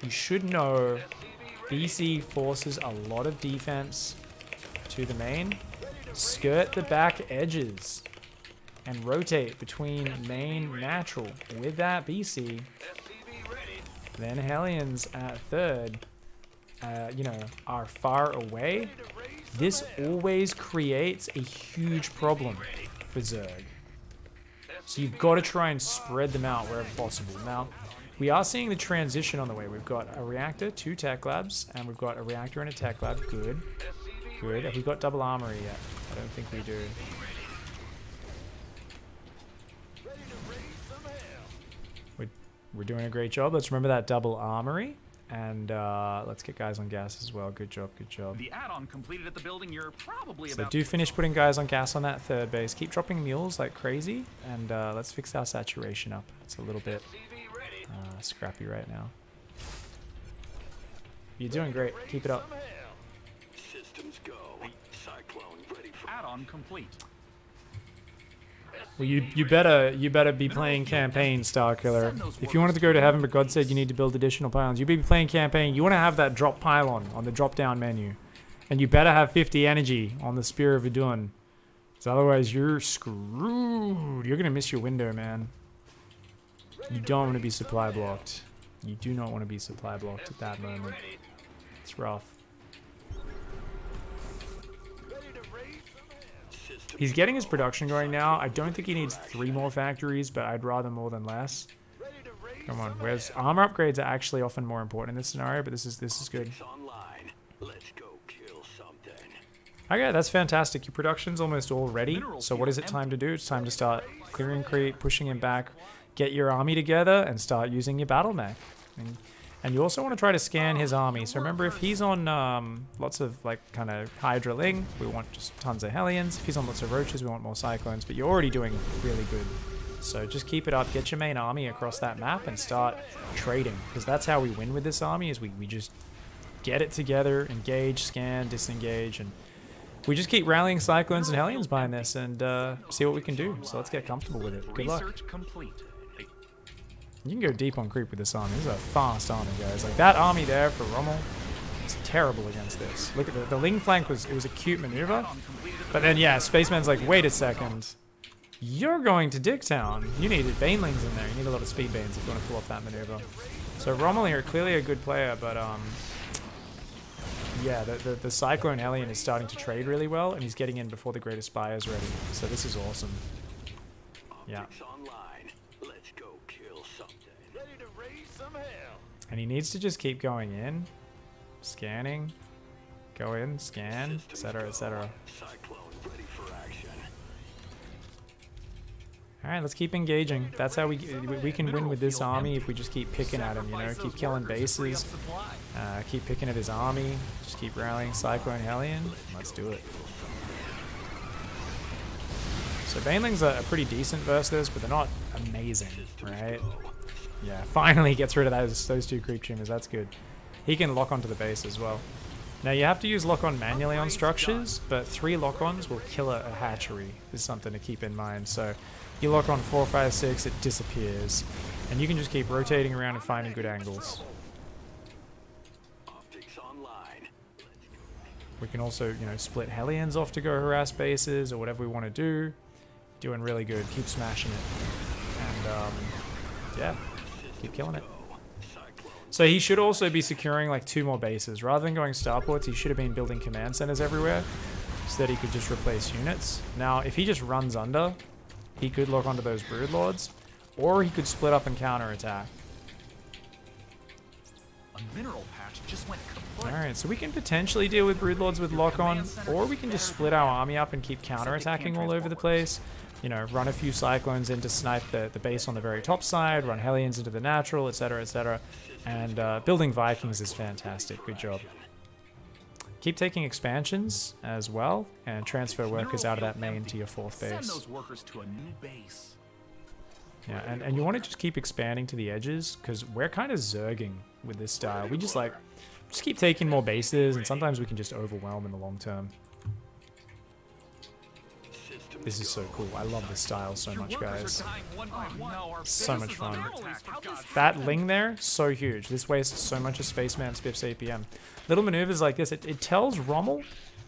you should know BC forces a lot of defense to the main. Skirt the back edges and rotate between main natural. With that BC, then Hellions at third, you know, are far away. This always creates a huge problem for Zerg. So you've got to try and spread them out wherever possible. Now, we are seeing the transition on the way. We've got a reactor, 2 tech labs, and we've got a reactor and a tech lab. Good. Good. Have we got double armory yet? I don't think we do. We're doing a great job. Let's remember that double armory. And let's get guys on gas as well. Good job, good job.
The add-on completed at the building you're probably
So
about
do finish putting guys on gas on that third base. Keep dropping mules like crazy. And let's fix our saturation up. It's a little bit scrappy right now. You're doing great. Keep it up.
Systems go. Cyclone ready for
add-on complete.
Well, you better be playing campaign, Starkiller. If you wanted to go to heaven, but God said you need to build additional pylons, you be playing campaign. You want to have that drop pylon on the drop-down menu, and you better have 50 energy on the Spear of Adun, because otherwise you're screwed. You're gonna miss your window, man. You don't want to be supply blocked. You do not want to be supply blocked at that moment. It's rough. He's getting his production going now. I don't think he needs 3 more factories, but I'd rather more than less. Come on, where's armor upgrades are actually often more important in this scenario, but this is good. Okay, that's fantastic. Your production's almost all ready. So what is it time to do? It's time to start clearing creep, pushing him back, get your army together, and start using your battle mech. And you also want to try to scan his army. So remember, if he's on lots of like kind of Hydra Ling, we want just tons of Hellions. If he's on lots of Roaches, we want more Cyclones. But you're already doing really good. So just keep it up. Get your main army across that map and start trading. Because that's how we win with this army, is we just get it together, engage, scan, disengage, and we just keep rallying Cyclones and Hellions behind this and see what we can do. So let's get comfortable with it. Good luck.
Research complete.
You can go deep on creep with this army. This is a fast army, guys. Like, that army there for Rommel is terrible against this. Look at the Ling flank it was a cute maneuver. But then, yeah, Spaceman's like, wait a second. You're going to Dicktown. You needed Banelings in there. You need a lot of speed Banes if you want to pull off that maneuver. So Rommel here, clearly a good player, but yeah, the Cyclone Hellion is starting to trade really well, and he's getting in before the Greatest Spire is ready. So this is awesome. Yeah. And he needs to just keep going in, scanning, go in, scan, etc., etc. Alright, let's keep engaging. That's how we can win with this army if we just keep picking at him, you know, keep killing bases, keep picking at his army, just keep rallying Cyclone Hellion. Let's do it. So Banelings are pretty decent versus this, but they're not amazing, right? Yeah, finally gets rid of those 2 creep tumors. That's good. He can lock onto the base as well. Now you have to use lock-on manually on structures, but 3 lock-ons will kill a hatchery. Is something to keep in mind. So you lock on 4, 5, 6, it disappears, and you can just keep rotating around and finding good angles. We can also, you know, split Hellions off to go harass bases or whatever we want to do. Doing really good. Keep smashing it. And, yeah. Keep killing it. So he should also be securing like 2 more bases. Rather than going starports, he should have been building command centers everywhere so that he could just replace units. Now, if he just runs under, he could lock onto those broodlords, or he could split up and counterattack.
A mineral patch just went kaput.
Alright, so we can potentially deal with broodlords with lock on, or we can just split our army up and keep counterattacking all over the place. You know, run a few cyclones in to snipe the base on the very top side, run Hellions into the natural, etc, etc. And building Vikings is fantastic. Good job. Keep taking expansions as well, and transfer workers out of that main to your 4th
Send
base.
those workers to a new base.
Yeah, and you want to just keep expanding to the edges, because we're kind of zerging with this style. We just keep taking more bases, and sometimes we can just overwhelm in the long term. This is so cool. I love this style so much, guys. So much fun. That Ling there, so huge. This wastes so much of Spaceman Spiff's APM. Little maneuvers like this, it tells Rommel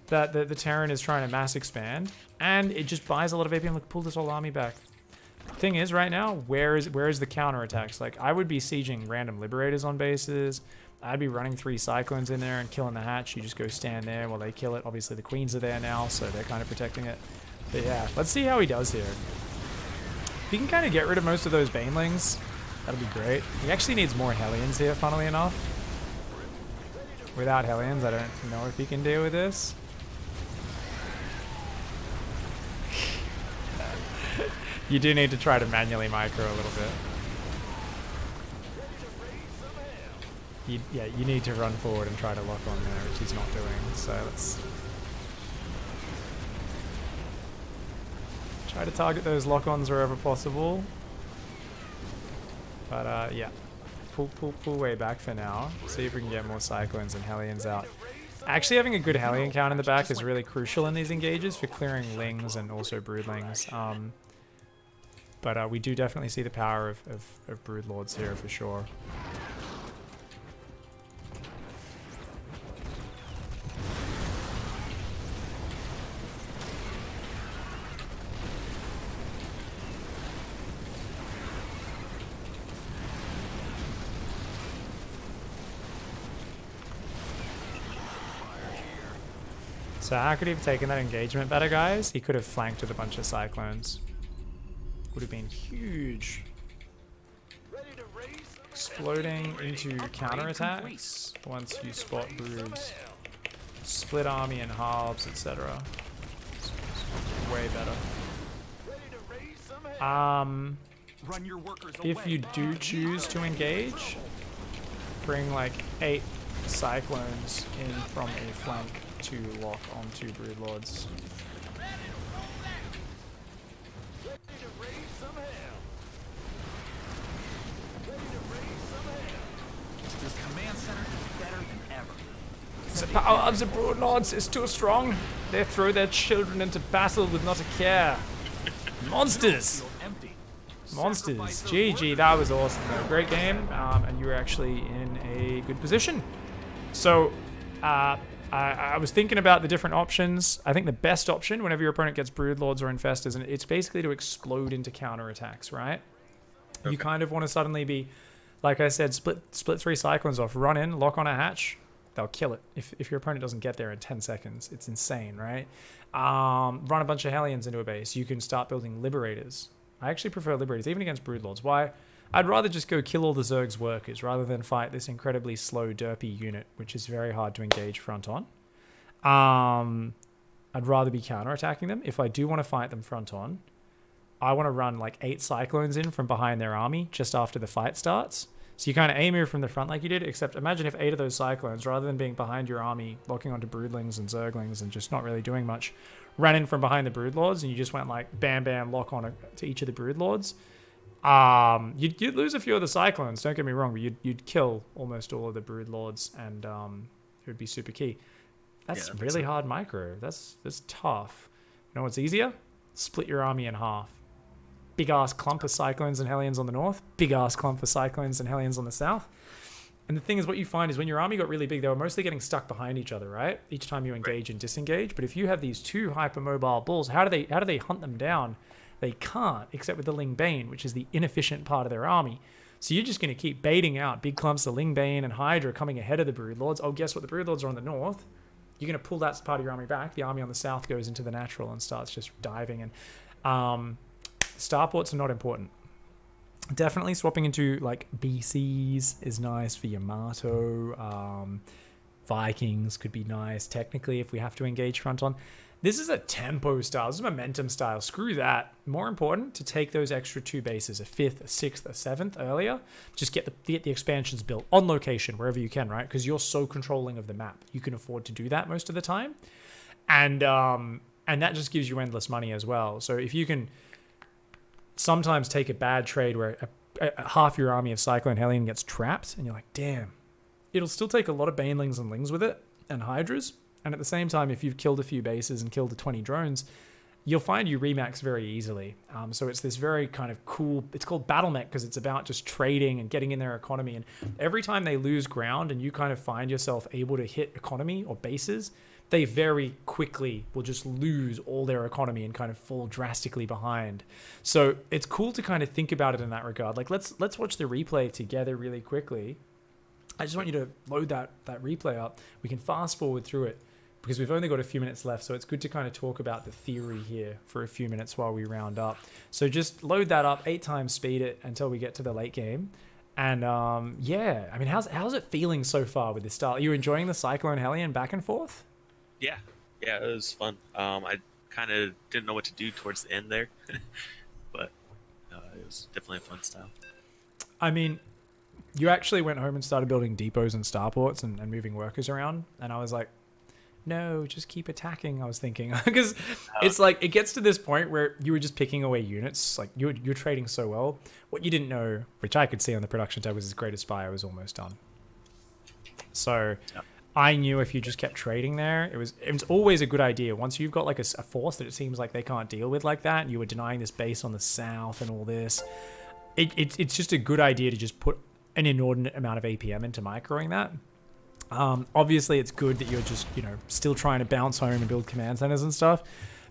that the Terran is trying to mass expand, and it just buys a lot of APM. Look, pull this whole army back. Thing is, right now, where is the counterattacks? Like, I would be sieging random liberators on bases. I'd be running 3 cyclones in there and killing the hatch. You just go stand there while they kill it. Obviously, the queens are there now, so they're kind of protecting it. But yeah, let's see how he does here. If he can kind of get rid of most of those banelings, that'll be great. He actually needs more Hellions here, funnily enough. Without Hellions, I don't know if he can deal with this. You do need to try to manually micro a little bit. You need to run forward and try to lock on there, which he's not doing. So let's try to target those lock-ons wherever possible. But yeah, pull way back for now. See if we can get more cyclones and Hellions out. Actually, having a good Hellion count in the back is really crucial in these engages for clearing Lings and also Broodlings. But we do definitely see the power of Broodlords here for sure. So how could he have taken that engagement better, guys? He could have flanked with a bunch of cyclones. Would have been huge. Exploding into counterattacks once you spot broods. Split army and halves, etc. Way better. If you do choose to engage, bring like 8 cyclones in from a flank to lock onto broodlords.
Your command center is better than ever.
The power of the broodlords is too strong. They throw their children into battle with not a care. Monsters! Monsters. GG, that was awesome though. Great game, and you were actually in a good position. So, I was thinking about the different options. I think the best option whenever your opponent gets broodlords or infestors, and it's basically to explode into counterattacks, right? Okay. You kind of want to suddenly be, like I said, split 3 cyclones off, run in, lock on a hatch, they'll kill it. If your opponent doesn't get there in 10 seconds, it's insane, right? Run a bunch of Hellions into a base. You can start building Liberators. I actually prefer Liberators, even against broodlords. Why? I'd rather just go kill all the Zerg's workers rather than fight this incredibly slow, derpy unit, which is very hard to engage front on. I'd rather be counterattacking them. If I do want to fight them front on, I want to run like 8 cyclones in from behind their army just after the fight starts. So you kind of aim from the front like you did, except imagine if 8 of those cyclones, rather than being behind your army, locking onto broodlings and zerglings and just not really doing much, ran in from behind the broodlords and you just went like bam bam lock on to each of the broodlords. You'd lose a few of the cyclones, don't get me wrong, but you'd kill almost all of the broodlords, and it would be super key. That's really hard micro. That's tough. You know what's easier? Split your army in half. Big ass clump of cyclones and Hellions on the north, big ass clump of cyclones and Hellions on the south. And the thing is, what you find is when your army got really big, they were mostly getting stuck behind each other, right? Each time you engage and disengage. But if you have these 2 hypermobile bulls, how do they hunt them down? They can't, except with the Ling Bane, which is the inefficient part of their army. So you're just going to keep baiting out big clumps of Ling Bane and Hydra coming ahead of the Broodlords. Oh, guess what? The Broodlords are on the north. You're going to pull that part of your army back. The army on the south goes into the natural and starts just diving. And starports are not important. Definitely swapping into like BCs is nice for Yamato. Vikings could be nice technically if we have to engage front on. This is a tempo style. This is a momentum style. Screw that. More important to take those extra 2 bases, a 5th, a 6th, a 7th earlier. Just get the expansions built on location wherever you can, right? Because you're so controlling of the map. You can afford to do that most of the time. And that just gives you endless money as well. So if you can sometimes take a bad trade where half your army of Cyclone Hellion gets trapped and you're like, damn, it'll still take a lot of Banelings and Lings with it and Hydras. And at the same time, if you've killed a few bases and killed the 20 drones, you'll find you remax very easily. So it's this very kind of cool, it's called Battle MECH because it's about just trading and getting in their economy. And every time they lose ground and you kind of find yourself able to hit economy or bases, they very quickly will just lose all their economy and kind of fall drastically behind. So it's cool to kind of think about it in that regard. Like let's watch the replay together really quickly. I just want you to load that replay up. We can fast forward through it because we've only got a few minutes left. So it's good to kind of talk about the theory here for a few minutes while we round up. So just load that up, 8 times speed it until we get to the late game. And yeah, I mean, how's it feeling so far with this style? Are you enjoying the Cyclone Hellion back and forth?
Yeah, it was fun. I kind of didn't know what to do towards the end there, but it was definitely a fun style.
I mean, you actually went home and started building depots and starports and moving workers around, and I was like, no, just keep attacking, I was thinking. Because it's like, it gets to this point where you were just picking away units, like you're trading so well. What you didn't know, which I could see on the production tab, was his greatest spy was almost done. So yeah. I knew if you just kept trading there, it was always a good idea. Once you've got like a force that it seems like they can't deal with like that, and you were denying this base on the south and all this, it's just a good idea to just put an inordinate amount of APM into microing that. Obviously, it's good that you're just, you know, still trying to bounce home and build command centers and stuff,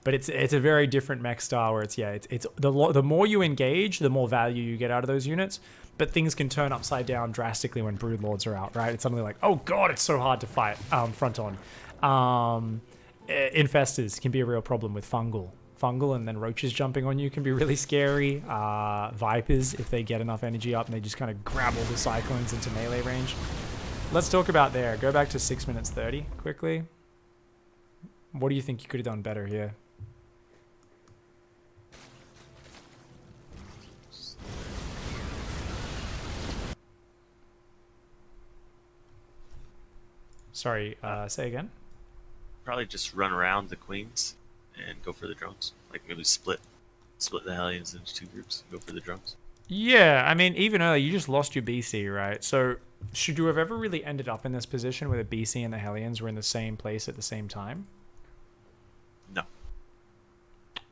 but it's a very different mech style where it's the more you engage, the more value you get out of those units. But things can turn upside down drastically when Broodlords are out, right? It's suddenly like, oh god, it's so hard to fight front on. Infestors can be a real problem with fungal, and then roaches jumping on you can be really scary. Vipers, if they get enough energy up and they just kind of grab all the cyclones into melee range. Let's talk about there. Go back to 6 minutes 30 quickly. What do you think you could have done better here? Sorry, say again?
Probably just run around the queens and go for the drones. Like maybe split the Hellions into 2 groups and go for the drones.
Yeah, I mean, even earlier, you just lost your BC, right? So should you have ever really ended up in this position where the BC and the Hellions were in the same place at the same time?
No.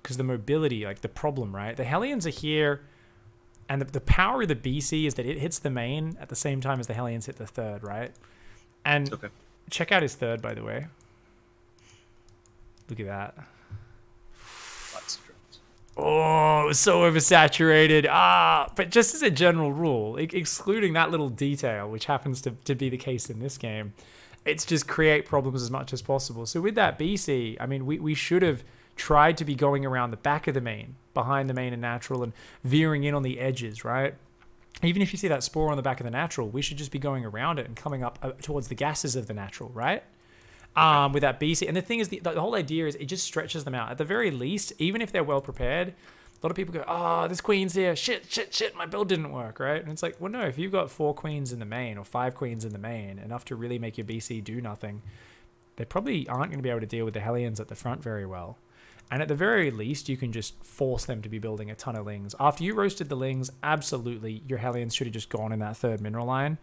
Because the mobility, like the problem, right? The Hellions are here, and the power of the BC is that it hits the main at the same time as the Hellions hit the third, right? And
okay.
Check out his third, by the way. Look at that.
Lots of drones.
Oh, it was so oversaturated. But just as a general rule, excluding that little detail, which happens to be the case in this game, it's just create problems as much as possible. So with that BC, I mean, we should have tried to be going around the back of the main, behind the main and natural, and veering in on the edges, right? Even if you see that spore on the back of the natural, we should just be going around it and coming up towards the gases of the natural, right? With that BC. And the thing is, the whole idea is it just stretches them out. At the very least, even if they're well prepared, a lot of people go, oh, this queen's here. Shit, my build didn't work, right? And it's like, well, no, if you've got 4 queens in the main or 5 queens in the main, enough to really make your BC do nothing, they probably aren't going to be able to deal with the Hellions at the front very well. And at the very least, you can just force them to be building a ton of Lings. After you roasted the Lings, absolutely, your Hellions should have just gone in that third mineral line.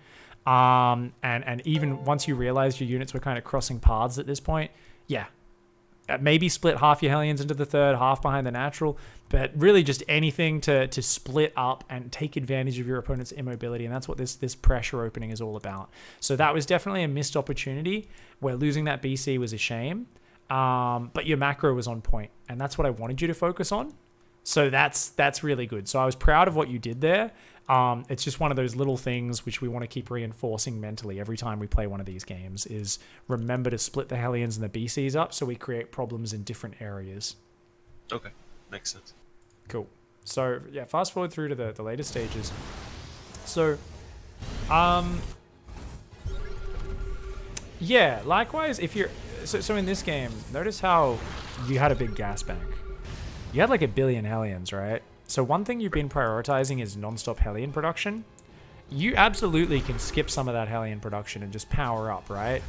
And even once you realized your units were kind of crossing paths at this point, yeah, maybe split half your Hellions into the third, half behind the natural, but really just anything to split up and take advantage of your opponent's immobility. And that's what this pressure opening is all about. So that was definitely a missed opportunity where losing that BC was a shame. But your macro was on point, and that's what I wanted you to focus on. So that's really good. So I was proud of what you did there. It's just one of those little things which we want to keep reinforcing mentally every time we play one of these games is remember to split the Hellions and the BCs up so we create problems in different areas.
Okay, makes sense.
Cool. So yeah, fast forward through to the later stages. So, yeah, likewise, if you're... So in this game, notice how you had a big gas bank. You had like 1 billion Hellions, right? So one thing you've been prioritizing is non-stop Hellion production. You absolutely can skip some of that Hellion production and just power up, right?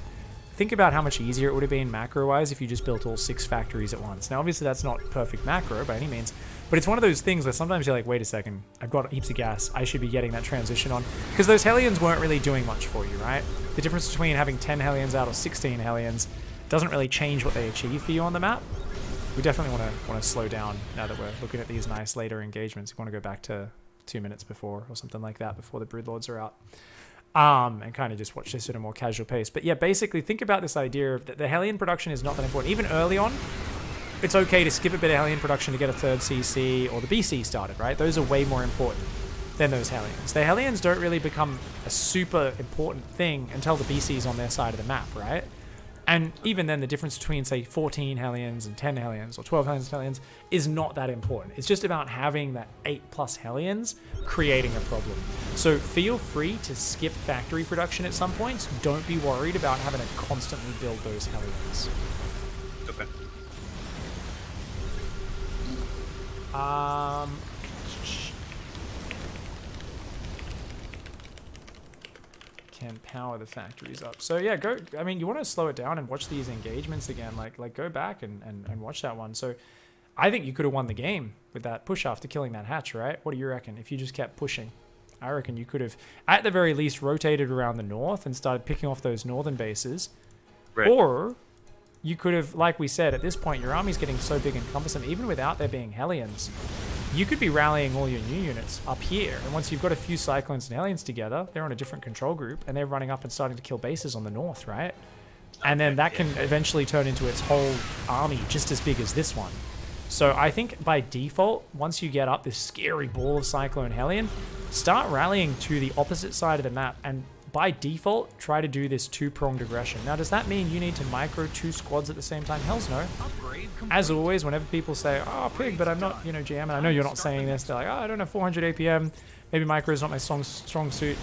Think about how much easier it would have been macro-wise if you just built all 6 factories at once. Now, obviously, that's not perfect macro by any means, but it's one of those things where sometimes you're like, wait a second, I've got heaps of gas. I should be getting that transition on. Because those Hellions weren't really doing much for you, right? The difference between having 10 Hellions out or 16 Hellions doesn't really change what they achieve for you on the map. We definitely want to slow down now that we're looking at these nice later engagements. We want to go back to 2 minutes before or something like that before the Broodlords are out. And kind of just watch this at a more casual pace. But yeah, basically think about this idea of that the Hellion production is not that important. Even early on, it's okay to skip a bit of Hellion production to get a 3rd CC or the BC started, right? Those are way more important than those Hellions. The Hellions don't really become a super important thing until the BC's on their side of the map, right? And even then, the difference between, say, 14 Hellions and 10 Hellions or 12 Hellions is not that important. It's just about having that 8+ Hellions creating a problem. So feel free to skip factory production at some points. Don't be worried about having to constantly build those Hellions.
Okay.
Can power the factories up. So yeah, go. I mean, you want to slow it down and watch these engagements again. Like go back and watch that one. So I think you could have won the game with that push after killing that hatch, right? What do you reckon? If you just kept pushing, I reckon you could have, at the very least, rotated around the north and started picking off those northern bases.
Right.
Or you could have, like we said, at this point, your army's getting so big and cumbersome, even without there being Hellions. You could be rallying all your new units up here, and once you've got a few Cyclones and Hellions together, they're on a different control group, and they're running up and starting to kill bases on the north, right? And then that can eventually turn into its whole army just as big as this one. So I think by default, once you get up this scary ball of Cyclone Hellion, start rallying to the opposite side of the map, and by default, try to do this 2-pronged aggression. Now, does that mean you need to micro 2 squads at the same time? Hells no. As always, whenever people say, oh, pig, but I'm not, you know, GM, and I know you're not saying this, they're like, oh, I don't have 400 APM, maybe micro is not my strong suit.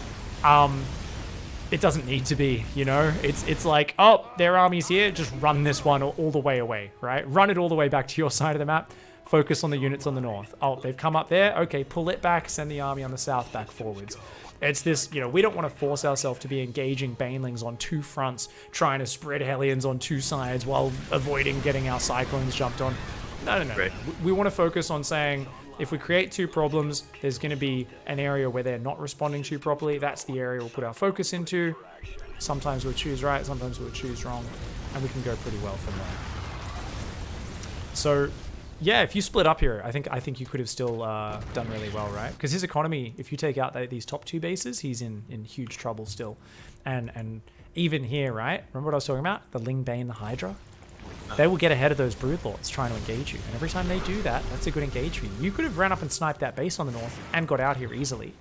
It doesn't need to be, you know? It's like, oh, their army's here, just run this one all the way away, right? Run it all the way back to your side of the map, focus on the units on the north. Oh, they've come up there, okay, pull it back, send the army on the south back forwards. It's this, you know, we don't want to force ourselves to be engaging Banelings on 2 fronts, trying to spread Hellions on 2 sides while avoiding getting our Cyclones jumped on. No.
Right.
We want to focus on saying, if we create 2 problems, there's going to be an area where they're not responding to properly. That's the area we'll put our focus into. Sometimes we'll choose right, sometimes we'll choose wrong, and we can go pretty well from there. So, yeah, if you split up here, I think you could have still done really well, right? Because his economy, if you take out these top 2 bases, he's in huge trouble still. And even here, right? Remember what I was talking about? The Ling Bane, the Hydra? They will get ahead of those Broodlords trying to engage you. And every time they do that, that's a good engage for you. You could have ran up and sniped that base on the north and got out here easily.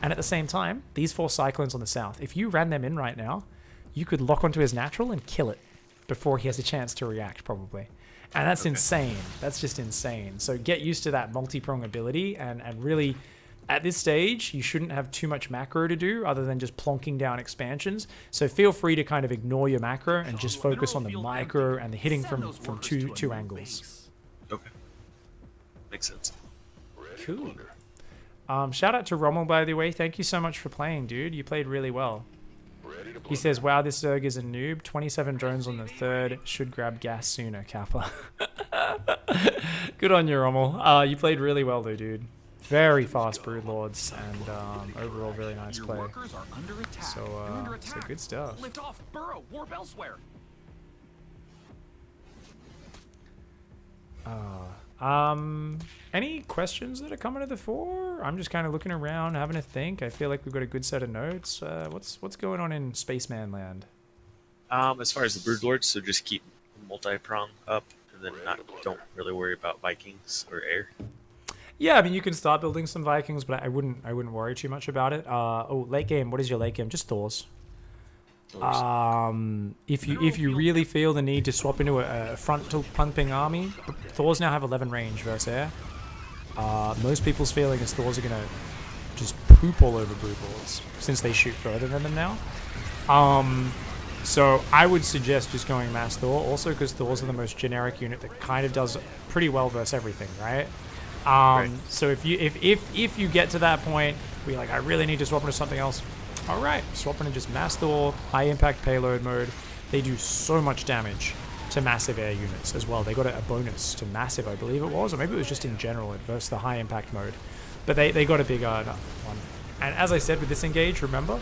And at the same time, these 4 Cyclones on the south, if you ran them in right now, you could lock onto his natural and kill it before he has a chance to react, probably. And that's insane. That's just insane. So get used to that multi-prong ability and really, at this stage, you shouldn't have too much macro to do other than just plonking down expansions. So feel free to kind of ignore your macro and just focus on the micro and the hitting from two angles.
Okay. Makes sense.
Cool. Shout out to Rommel, by the way. Thank you so much for playing, dude. You played really well. He says, wow, this Zerg is a noob. 27 drones on the 3rd. Should grab gas sooner, Kappa. Good on you, Rommel. You played really well, though, dude. Very fast Broodlords, and overall very nice play. So good stuff.
Lift off, burrow, warp elsewhere.
Any questions that are coming to the fore? I'm just kind of looking around, having a think. I feel like we've got a good set of notes. What's going on in Spaceman Land?
As far as the Broodlords, so just keep multi-prong up, and then don't really worry about Vikings or air.
Yeah, I mean, you can start building some Vikings, but I wouldn't worry too much about it. Oh, late game. What is your late game? Just Thors. If you really feel the need to swap into a frontal pumping army, Thors now have 11 range versus air. Most people's feeling is Thors are gonna just poop all over Brood Lords since they shoot further than them now. So I would suggest just going Mass Thor, also because Thors are the most generic unit that kind of does pretty well versus everything, right? So if you get to that point where you're like, I really need to swap into something else, all right, swap into just Mass Thor, high impact payload mode. They do so much damage to massive air units as well. They got a bonus to massive, I believe it was, or maybe it was just in general versus the high impact mode. But they got a big one. And as I said with this engage, remember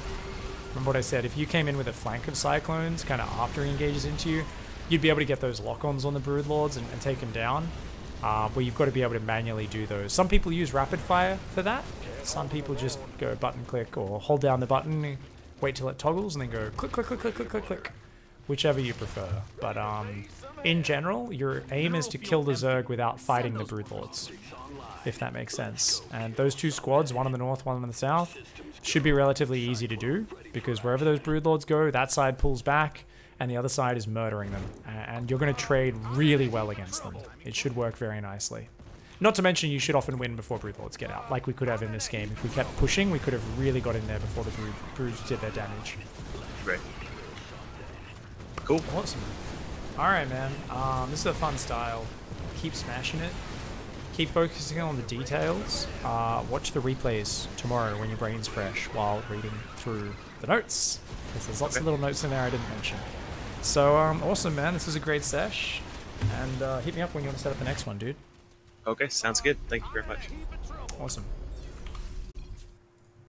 what I said, if you came in with a flank of Cyclones kind of after he engages into you, you'd be able to get those lock-ons on the Brood Lords and take them down. Where you've got to be able to manually do those. Some people use rapid fire for that. Some people just go button click or hold down the button, wait till it toggles, and then go click, click, click, click, click, click, click. Whichever you prefer. But in general, your aim is to kill the Zerg without fighting the Brood Lords, if that makes sense. And those two squads, one in the north, one in the south, should be relatively easy to do, because wherever those Brood Lords go, that side pulls back, and the other side is murdering them. And you're going to trade really well against them. It should work very nicely. Not to mention, you should often win before Brood Lords get out, like we could have in this game. If we kept pushing, we could have really got in there before the Broods did their damage.
Right. Cool.
Awesome. Alright, man. This is a fun style. Keep smashing it. Keep focusing on the details. Watch the replays tomorrow when your brain's fresh while reading through the notes. Because there's lots of little notes in there I didn't mention. So, awesome, man. This was a great sesh. And hit me up when you want to set up the next one, dude.
Okay, sounds good. Thank you very much.
Awesome.